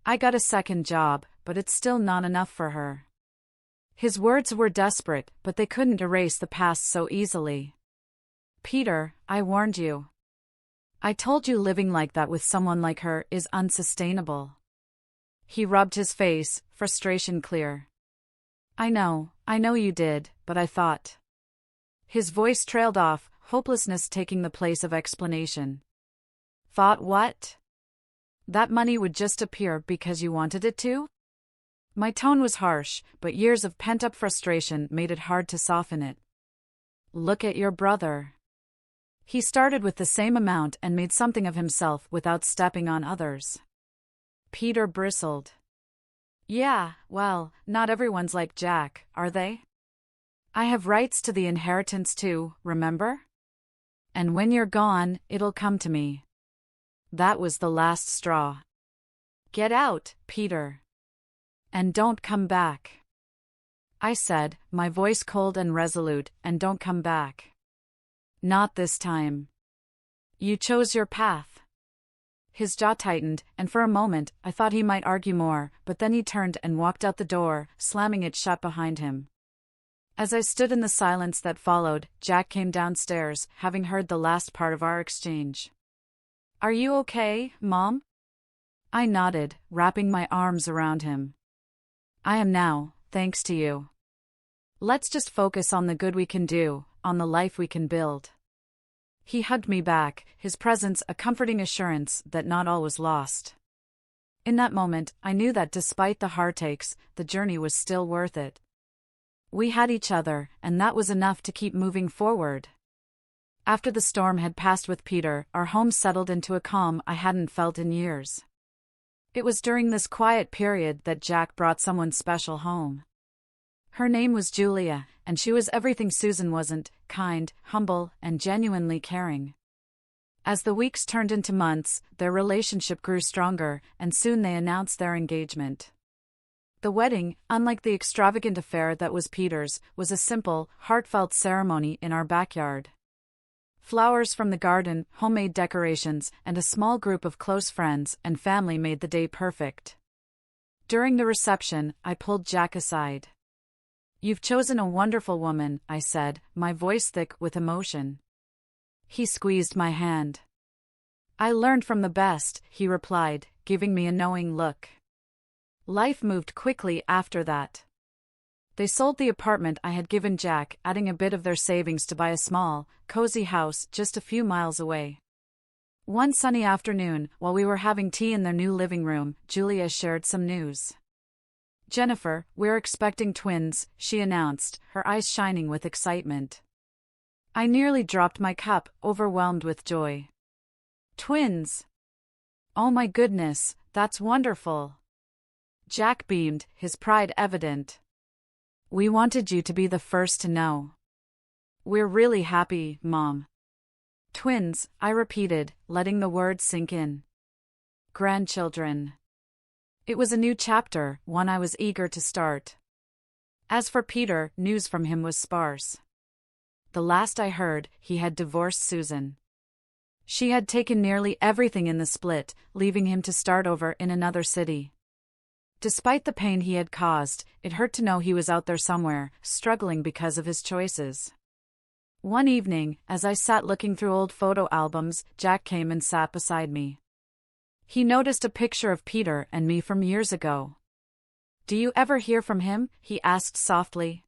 I got a second job, but it's still not enough for her." His words were desperate, but they couldn't erase the past so easily. "Peter, I warned you. I told you living like that with someone like her is unsustainable." He rubbed his face, frustration clear. I know you did, but I thought." His voice trailed off, hopelessness taking the place of explanation. "Thought what?" That money would just appear because you wanted it to? My tone was harsh, but years of pent-up frustration made it hard to soften it. Look at your brother. He started with the same amount and made something of himself without stepping on others. Peter bristled. Yeah, well, not everyone's like Jack, are they? I have rights to the inheritance too, remember? And when you're gone, it'll come to me. That was the last straw. Get out, Peter. And don't come back. I said, my voice cold and resolute, and don't come back. Not this time. You chose your path. His jaw tightened, and for a moment, I thought he might argue more, but then he turned and walked out the door, slamming it shut behind him. As I stood in the silence that followed, Jack came downstairs, having heard the last part of our exchange. Are you okay, Mom? I nodded, wrapping my arms around him. I am now, thanks to you. Let's just focus on the good we can do, on the life we can build. He hugged me back, his presence a comforting assurance that not all was lost. In that moment, I knew that despite the heartaches, the journey was still worth it. We had each other, and that was enough to keep moving forward. After the storm had passed with Peter, our home settled into a calm I hadn't felt in years. It was during this quiet period that Jack brought someone special home. Her name was Julia, and she was everything Susan wasn't: kind, humble, and genuinely caring. As the weeks turned into months, their relationship grew stronger, and soon they announced their engagement. The wedding, unlike the extravagant affair that was Peter's, was a simple, heartfelt ceremony in our backyard. Flowers from the garden, homemade decorations, and a small group of close friends and family made the day perfect. During the reception, I pulled Jack aside. You've chosen a wonderful woman, I said, my voice thick with emotion. He squeezed my hand. I learned from the best, he replied, giving me a knowing look. Life moved quickly after that. They sold the apartment I had given Jack, adding a bit of their savings to buy a small, cozy house just a few miles away. One sunny afternoon, while we were having tea in their new living room, Julia shared some news. Jennifer, we're expecting twins, she announced, her eyes shining with excitement. I nearly dropped my cup, overwhelmed with joy. Twins! Oh my goodness, that's wonderful! Jack beamed, his pride evident. We wanted you to be the first to know. We're really happy, Mom. Twins, I repeated, letting the words sink in. Grandchildren. It was a new chapter, one I was eager to start. As for Peter, news from him was sparse. The last I heard, he had divorced Susan. She had taken nearly everything in the split, leaving him to start over in another city. Despite the pain he had caused, it hurt to know he was out there somewhere, struggling because of his choices. One evening, as I sat looking through old photo albums, Jack came and sat beside me. He noticed a picture of Peter and me from years ago. Do you ever hear from him? He asked softly.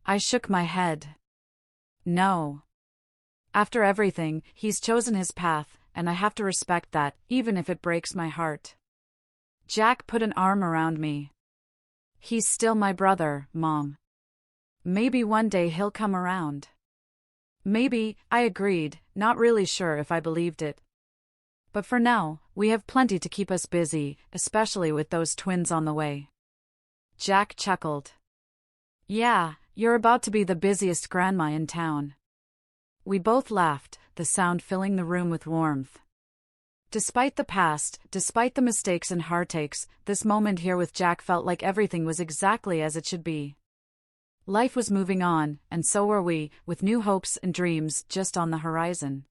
I shook my head. No. After everything, he's chosen his path, and I have to respect that, even if it breaks my heart. Jack put an arm around me. He's still my brother, Mom. Maybe one day he'll come around. Maybe, I agreed, not really sure if I believed it. But for now, we have plenty to keep us busy, especially with those twins on the way. Jack chuckled. Yeah, you're about to be the busiest grandma in town. We both laughed, the sound filling the room with warmth. Despite the past, despite the mistakes and heartaches, this moment here with Jack felt like everything was exactly as it should be. Life was moving on, and so were we, with new hopes and dreams just on the horizon.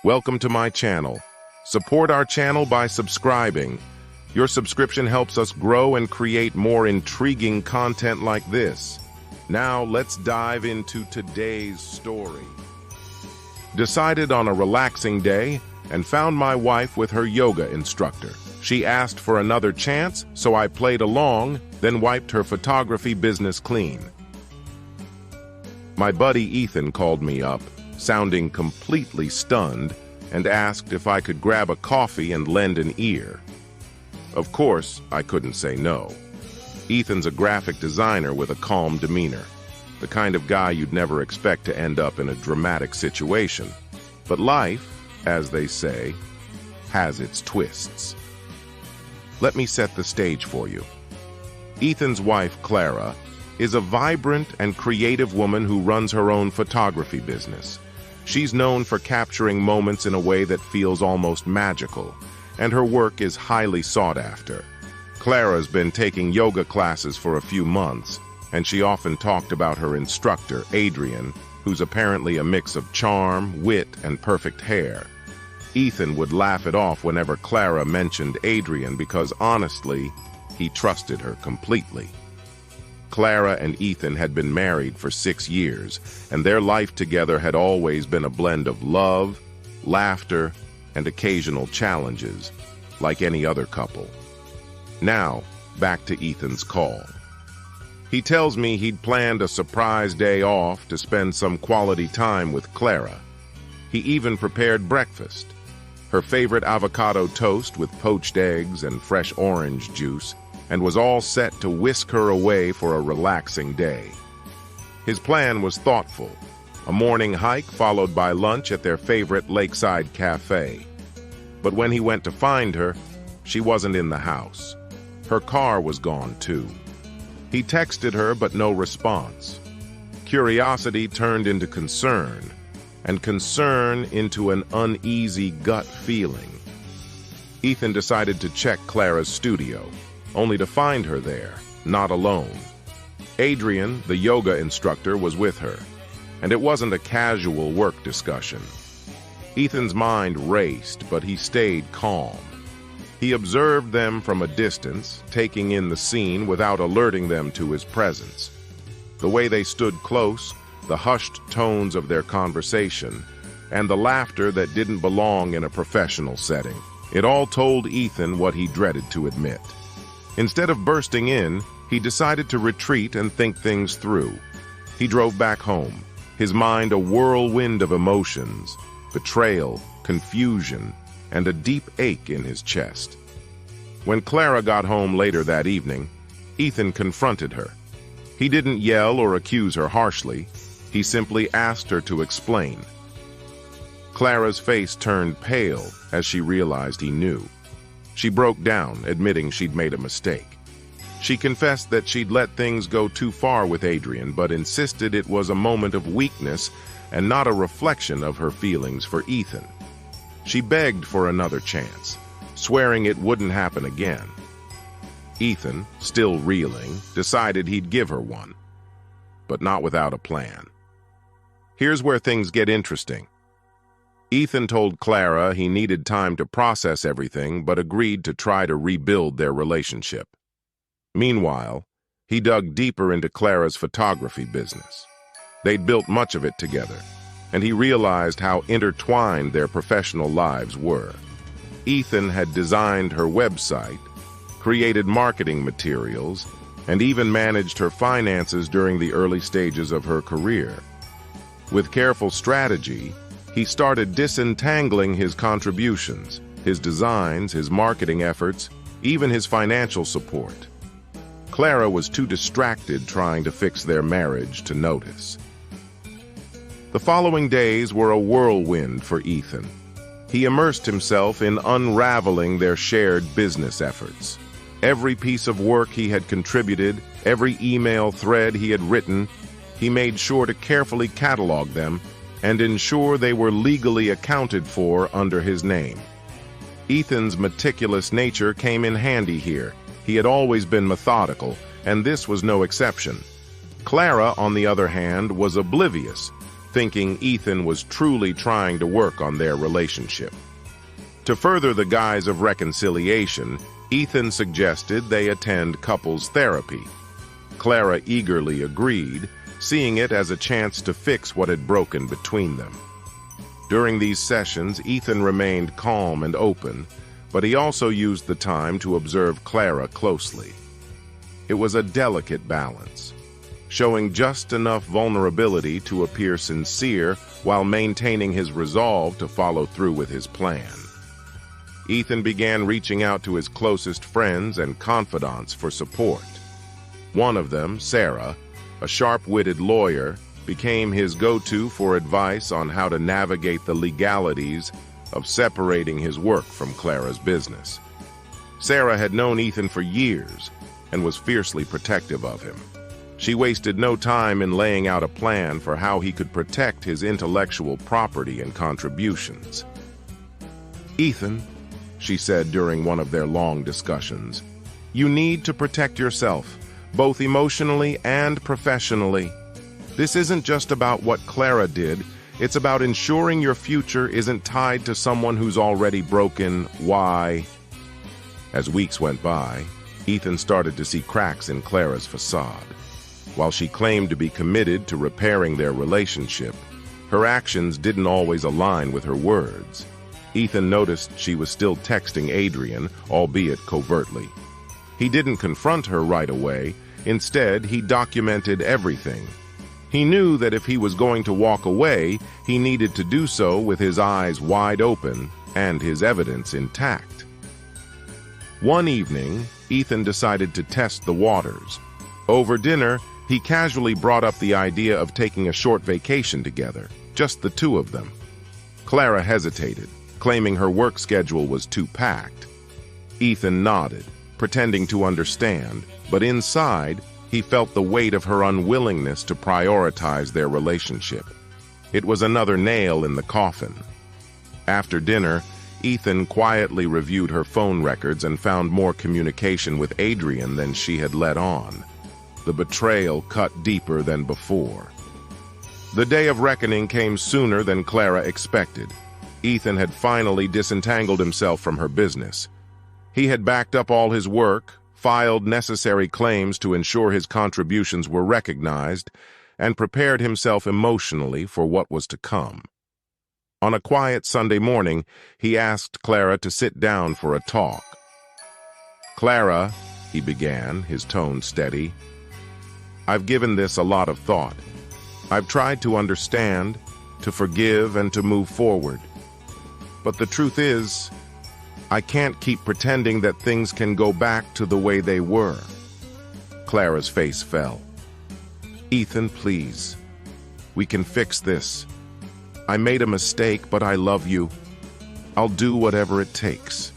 Welcome to my channel. Support our channel by subscribing. Your subscription helps us grow and create more intriguing content like this. Now let's dive into today's story. Decided on a relaxing day and found my wife with her yoga instructor. She asked for another chance, so I played along, then wiped her photography business clean. My buddy Ethan called me up, sounding completely stunned, and asked if I could grab a coffee and lend an ear. Of course, I couldn't say no. Ethan's a graphic designer with a calm demeanor, the kind of guy you'd never expect to end up in a dramatic situation. But life, as they say, has its twists. Let me set the stage for you. Ethan's wife, Clara, is a vibrant and creative woman who runs her own photography business. She's known for capturing moments in a way that feels almost magical, and her work is highly sought after. Clara's been taking yoga classes for a few months, and she often talked about her instructor, Adrian, who's apparently a mix of charm, wit, and perfect hair. Ethan would laugh it off whenever Clara mentioned Adrian because, honestly, he trusted her completely. Clara and Ethan had been married for 6 years, and their life together had always been a blend of love, laughter, and occasional challenges, like any other couple. Now, back to Ethan's call. He tells me he'd planned a surprise day off to spend some quality time with Clara. He even prepared breakfast, her favorite avocado toast with poached eggs and fresh orange juice, and was all set to whisk her away for a relaxing day. His plan was thoughtful, a morning hike followed by lunch at their favorite lakeside cafe. But when he went to find her, she wasn't in the house. Her car was gone too. He texted her, but no response. Curiosity turned into concern, and concern into an uneasy gut feeling. Ethan decided to check Clara's studio, only to find her there, not alone. Adrian, the yoga instructor, was with her, and it wasn't a casual work discussion. Ethan's mind raced, but he stayed calm. He observed them from a distance, taking in the scene without alerting them to his presence. The way they stood close, the hushed tones of their conversation, and the laughter that didn't belong in a professional setting. It all told Ethan what he dreaded to admit. Instead of bursting in, he decided to retreat and think things through. He drove back home, his mind a whirlwind of emotions, betrayal, confusion, and a deep ache in his chest. When Clara got home later that evening, Ethan confronted her. He didn't yell or accuse her harshly. He simply asked her to explain. Clara's face turned pale as she realized he knew. She broke down, admitting she'd made a mistake. She confessed that she'd let things go too far with Adrian, but insisted it was a moment of weakness and not a reflection of her feelings for Ethan. She begged for another chance, swearing it wouldn't happen again. Ethan, still reeling, decided he'd give her one, but not without a plan. Here's where things get interesting. Ethan told Clara he needed time to process everything, but agreed to try to rebuild their relationship. Meanwhile, he dug deeper into Clara's photography business. They'd built much of it together, and he realized how intertwined their professional lives were. Ethan had designed her website, created marketing materials, and even managed her finances during the early stages of her career. With careful strategy, he started disentangling his contributions, his designs, his marketing efforts, even his financial support. Clara was too distracted trying to fix their marriage to notice. The following days were a whirlwind for Ethan. He immersed himself in unraveling their shared business efforts. Every piece of work he had contributed, every email thread he had written, he made sure to carefully catalog them and ensure they were legally accounted for under his name. Ethan's meticulous nature came in handy here. He had always been methodical, and this was no exception. Clara, on the other hand, was oblivious, thinking Ethan was truly trying to work on their relationship. To further the guise of reconciliation, Ethan suggested they attend couples therapy. Clara eagerly agreed, seeing it as a chance to fix what had broken between them. During these sessions, Ethan remained calm and open, but he also used the time to observe Clara closely. It was a delicate balance, showing just enough vulnerability to appear sincere while maintaining his resolve to follow through with his plan. Ethan began reaching out to his closest friends and confidants for support. One of them, Sarah, a sharp-witted lawyer, became his go-to for advice on how to navigate the legalities of separating his work from Clara's business. Sarah had known Ethan for years and was fiercely protective of him. She wasted no time in laying out a plan for how he could protect his intellectual property and contributions. "Ethan," she said during one of their long discussions, "you need to protect yourself, both emotionally and professionally. This isn't just about what Clara did, it's about ensuring your future isn't tied to someone who's already broken. Why?" As weeks went by, Ethan started to see cracks in Clara's facade. While she claimed to be committed to repairing their relationship, her actions didn't always align with her words. Ethan noticed she was still texting Adrian, albeit covertly. He didn't confront her right away. Instead, he documented everything. He knew that if he was going to walk away, he needed to do so with his eyes wide open and his evidence intact. One evening, Ethan decided to test the waters. Over dinner, he casually brought up the idea of taking a short vacation together, just the two of them. Clara hesitated, claiming her work schedule was too packed. Ethan nodded, pretending to understand, but inside, he felt the weight of her unwillingness to prioritize their relationship. It was another nail in the coffin. After dinner, Ethan quietly reviewed her phone records and found more communication with Adrian than she had let on. The betrayal cut deeper than before. The day of reckoning came sooner than Clara expected. Ethan had finally disentangled himself from her business. He had backed up all his work, filed necessary claims to ensure his contributions were recognized, and prepared himself emotionally for what was to come. On a quiet Sunday morning, he asked Clara to sit down for a talk. "Clara," he began, his tone steady, "I've given this a lot of thought. I've tried to understand, to forgive, and to move forward. But the truth is, I can't keep pretending that things can go back to the way they were." Clara's face fell. "Ethan, please. We can fix this. I made a mistake, but I love you. I'll do whatever it takes."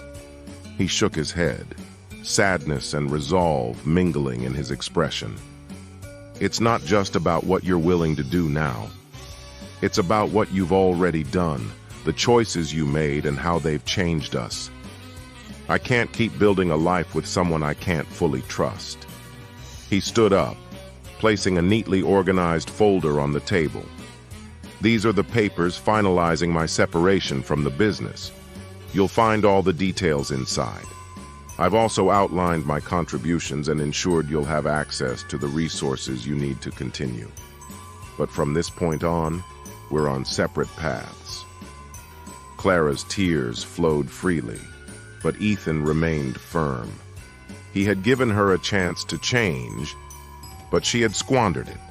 He shook his head, sadness and resolve mingling in his expression. "It's not just about what you're willing to do now. It's about what you've already done, the choices you made and how they've changed us. I can't keep building a life with someone I can't fully trust." He stood up, placing a neatly organized folder on the table. "These are the papers finalizing my separation from the business. You'll find all the details inside. I've also outlined my contributions and ensured you'll have access to the resources you need to continue. But from this point on, we're on separate paths." Clara's tears flowed freely, but Ethan remained firm. He had given her a chance to change, but she had squandered it.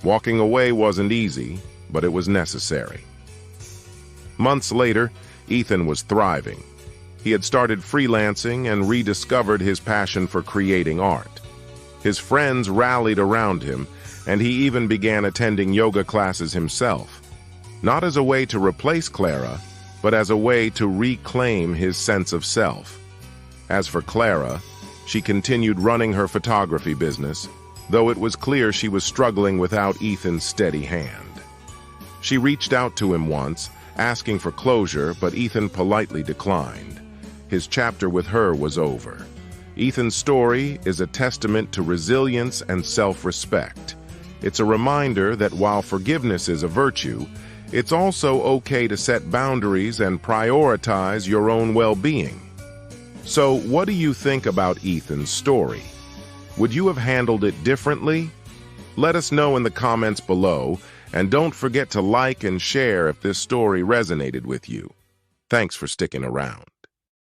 Walking away wasn't easy, but it was necessary. Months later, Ethan was thriving. He had started freelancing and rediscovered his passion for creating art. His friends rallied around him, and he even began attending yoga classes himself, not as a way to replace Clara, but as a way to reclaim his sense of self. As for Clara, she continued running her photography business, though it was clear she was struggling without Ethan's steady hand. She reached out to him once, asking for closure, but Ethan politely declined. His chapter with her was over. Ethan's story is a testament to resilience and self-respect. It's a reminder that while forgiveness is a virtue, it's also okay to set boundaries and prioritize your own well-being. So, what do you think about Ethan's story? Would you have handled it differently? Let us know in the comments below, and don't forget to like and share if this story resonated with you. Thanks for sticking around.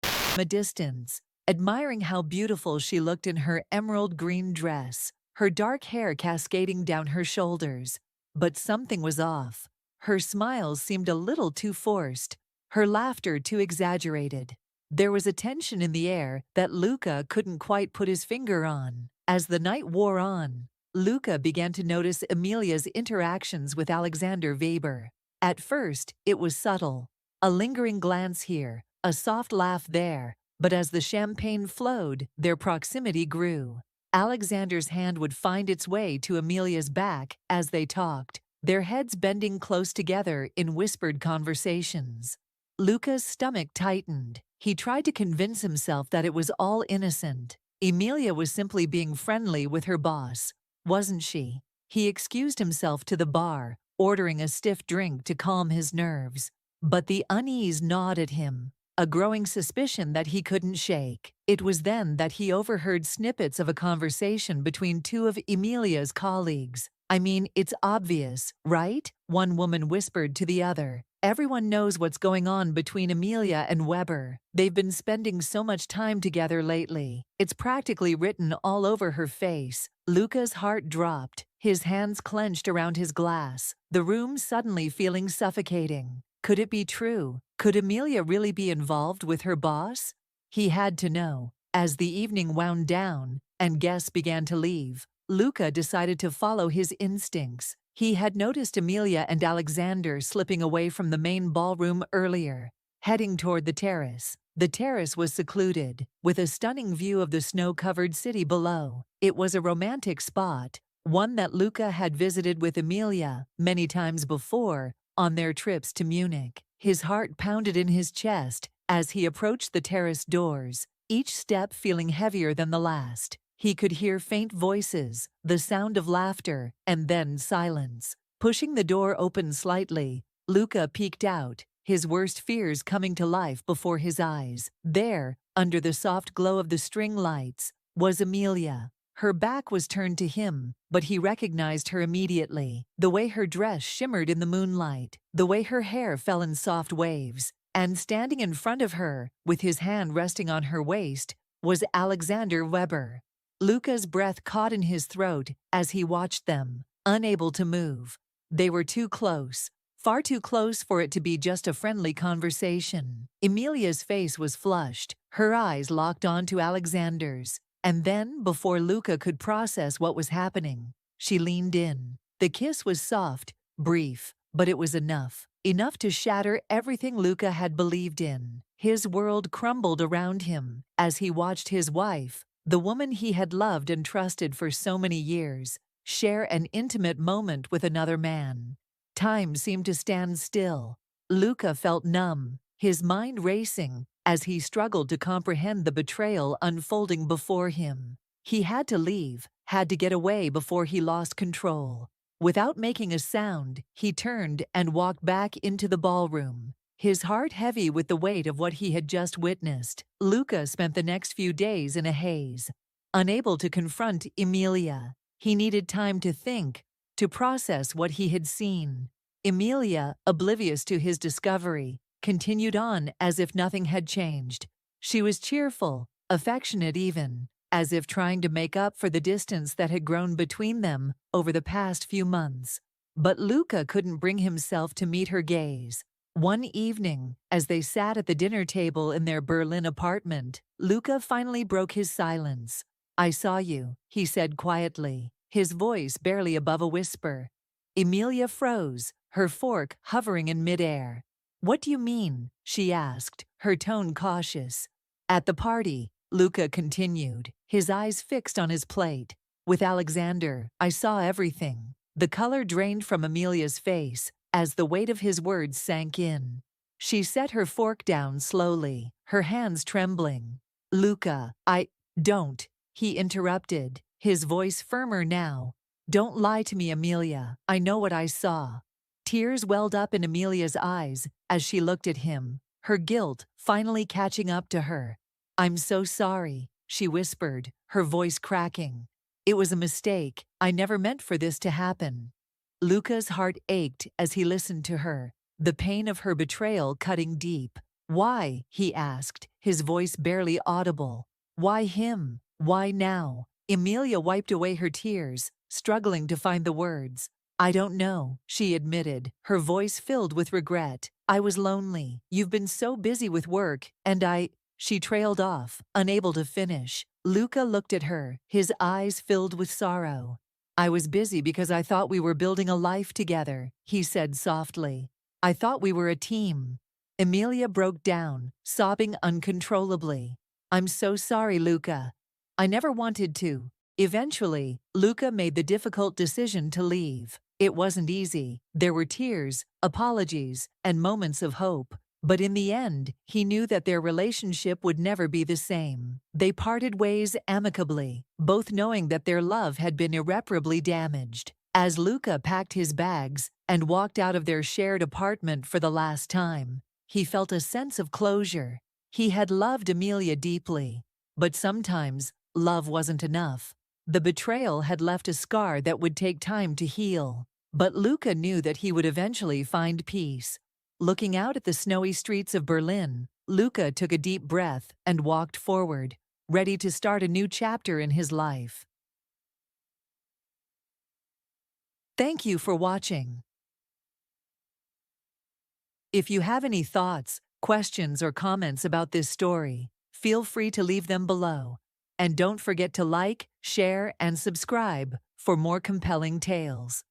From a distance, admiring how beautiful she looked in her emerald green dress, her dark hair cascading down her shoulders. But something was off. Her smiles seemed a little too forced, her laughter too exaggerated. There was a tension in the air that Luca couldn't quite put his finger on. As the night wore on, Luca began to notice Emilia's interactions with Alexander Weber. At first, it was subtle. A lingering glance here, a soft laugh there, but as the champagne flowed, their proximity grew. Alexander's hand would find its way to Emilia's back as they talked, their heads bending close together in whispered conversations. Luca's stomach tightened. He tried to convince himself that it was all innocent. Emilia was simply being friendly with her boss, wasn't she? He excused himself to the bar, ordering a stiff drink to calm his nerves. But the unease gnawed at him, a growing suspicion that he couldn't shake. It was then that he overheard snippets of a conversation between two of Emilia's colleagues. "I mean, it's obvious, right?" one woman whispered to the other. "Everyone knows what's going on between Emilia and Weber. They've been spending so much time together lately. It's practically written all over her face." Luca's heart dropped, his hands clenched around his glass, the room suddenly feeling suffocating. Could it be true? Could Emilia really be involved with her boss? He had to know. As the evening wound down and guests began to leave, Luca decided to follow his instincts. He had noticed Emilia and Alexander slipping away from the main ballroom earlier, heading toward the terrace. The terrace was secluded, with a stunning view of the snow-covered city below. It was a romantic spot, one that Luca had visited with Emilia many times before on their trips to Munich. His heart pounded in his chest as he approached the terrace doors, each step feeling heavier than the last. He could hear faint voices, the sound of laughter, and then silence. Pushing the door open slightly, Luca peeked out, his worst fears coming to life before his eyes. There, under the soft glow of the string lights, was Emilia. Her back was turned to him, but he recognized her immediately. The way her dress shimmered in the moonlight, the way her hair fell in soft waves. And standing in front of her, with his hand resting on her waist, was Alexander Weber. Luca's breath caught in his throat as he watched them, unable to move. They were too close, far too close for it to be just a friendly conversation. Emilia's face was flushed, her eyes locked onto Alexander's. And then, before Luca could process what was happening, she leaned in. The kiss was soft, brief, but it was enough. Enough to shatter everything Luca had believed in. His world crumbled around him as he watched his wife, the woman he had loved and trusted for so many years, share an intimate moment with another man. Time seemed to stand still. Luca felt numb, his mind racing, as he struggled to comprehend the betrayal unfolding before him. He had to leave, had to get away before he lost control. Without making a sound, he turned and walked back into the ballroom, his heart heavy with the weight of what he had just witnessed. Luca spent the next few days in a haze, unable to confront Emilia. He needed time to think, to process what he had seen. Emilia, oblivious to his discovery, continued on as if nothing had changed. She was cheerful, affectionate even, as if trying to make up for the distance that had grown between them over the past few months. But Luca couldn't bring himself to meet her gaze. One evening, as they sat at the dinner table in their Berlin apartment, Luca finally broke his silence. "I saw you," he said quietly, his voice barely above a whisper. Emilia froze, her fork hovering in midair. "What do you mean?" she asked, her tone cautious. "At the party," Luca continued, his eyes fixed on his plate. "With Alexander, I saw everything." The color drained from Emilia's face as the weight of his words sank in. She set her fork down slowly, her hands trembling. "Luca, don't," he interrupted, his voice firmer now. Don't lie to me, Amelia. I know what I saw. Tears welled up in Amelia's eyes as she looked at him, her guilt finally catching up to her. I'm so sorry, she whispered, her voice cracking. It was a mistake. I never meant for this to happen. Luca's heart ached as he listened to her, the pain of her betrayal cutting deep. Why? He asked, his voice barely audible. Why him? Why now? Amelia wiped away her tears, struggling to find the words. I don't know, she admitted, her voice filled with regret. I was lonely. You've been so busy with work, and She trailed off, unable to finish. Luca looked at her, his eyes filled with sorrow. I was busy because I thought we were building a life together, he said softly. I thought we were a team. Amelia broke down, sobbing uncontrollably. I'm so sorry, Luca. I never wanted to. Eventually, Luca made the difficult decision to leave. It wasn't easy. There were tears, apologies, and moments of hope. But in the end, he knew that their relationship would never be the same. They parted ways amicably, both knowing that their love had been irreparably damaged. As Luca packed his bags and walked out of their shared apartment for the last time, he felt a sense of closure. He had loved Amelia deeply, but sometimes love wasn't enough. The betrayal had left a scar that would take time to heal. But Luca knew that he would eventually find peace. Looking out at the snowy streets of Berlin, Luca took a deep breath and walked forward, ready to start a new chapter in his life. Thank you for watching. If you have any thoughts, questions, or comments about this story, feel free to leave them below. And don't forget to like, share, and subscribe for more compelling tales.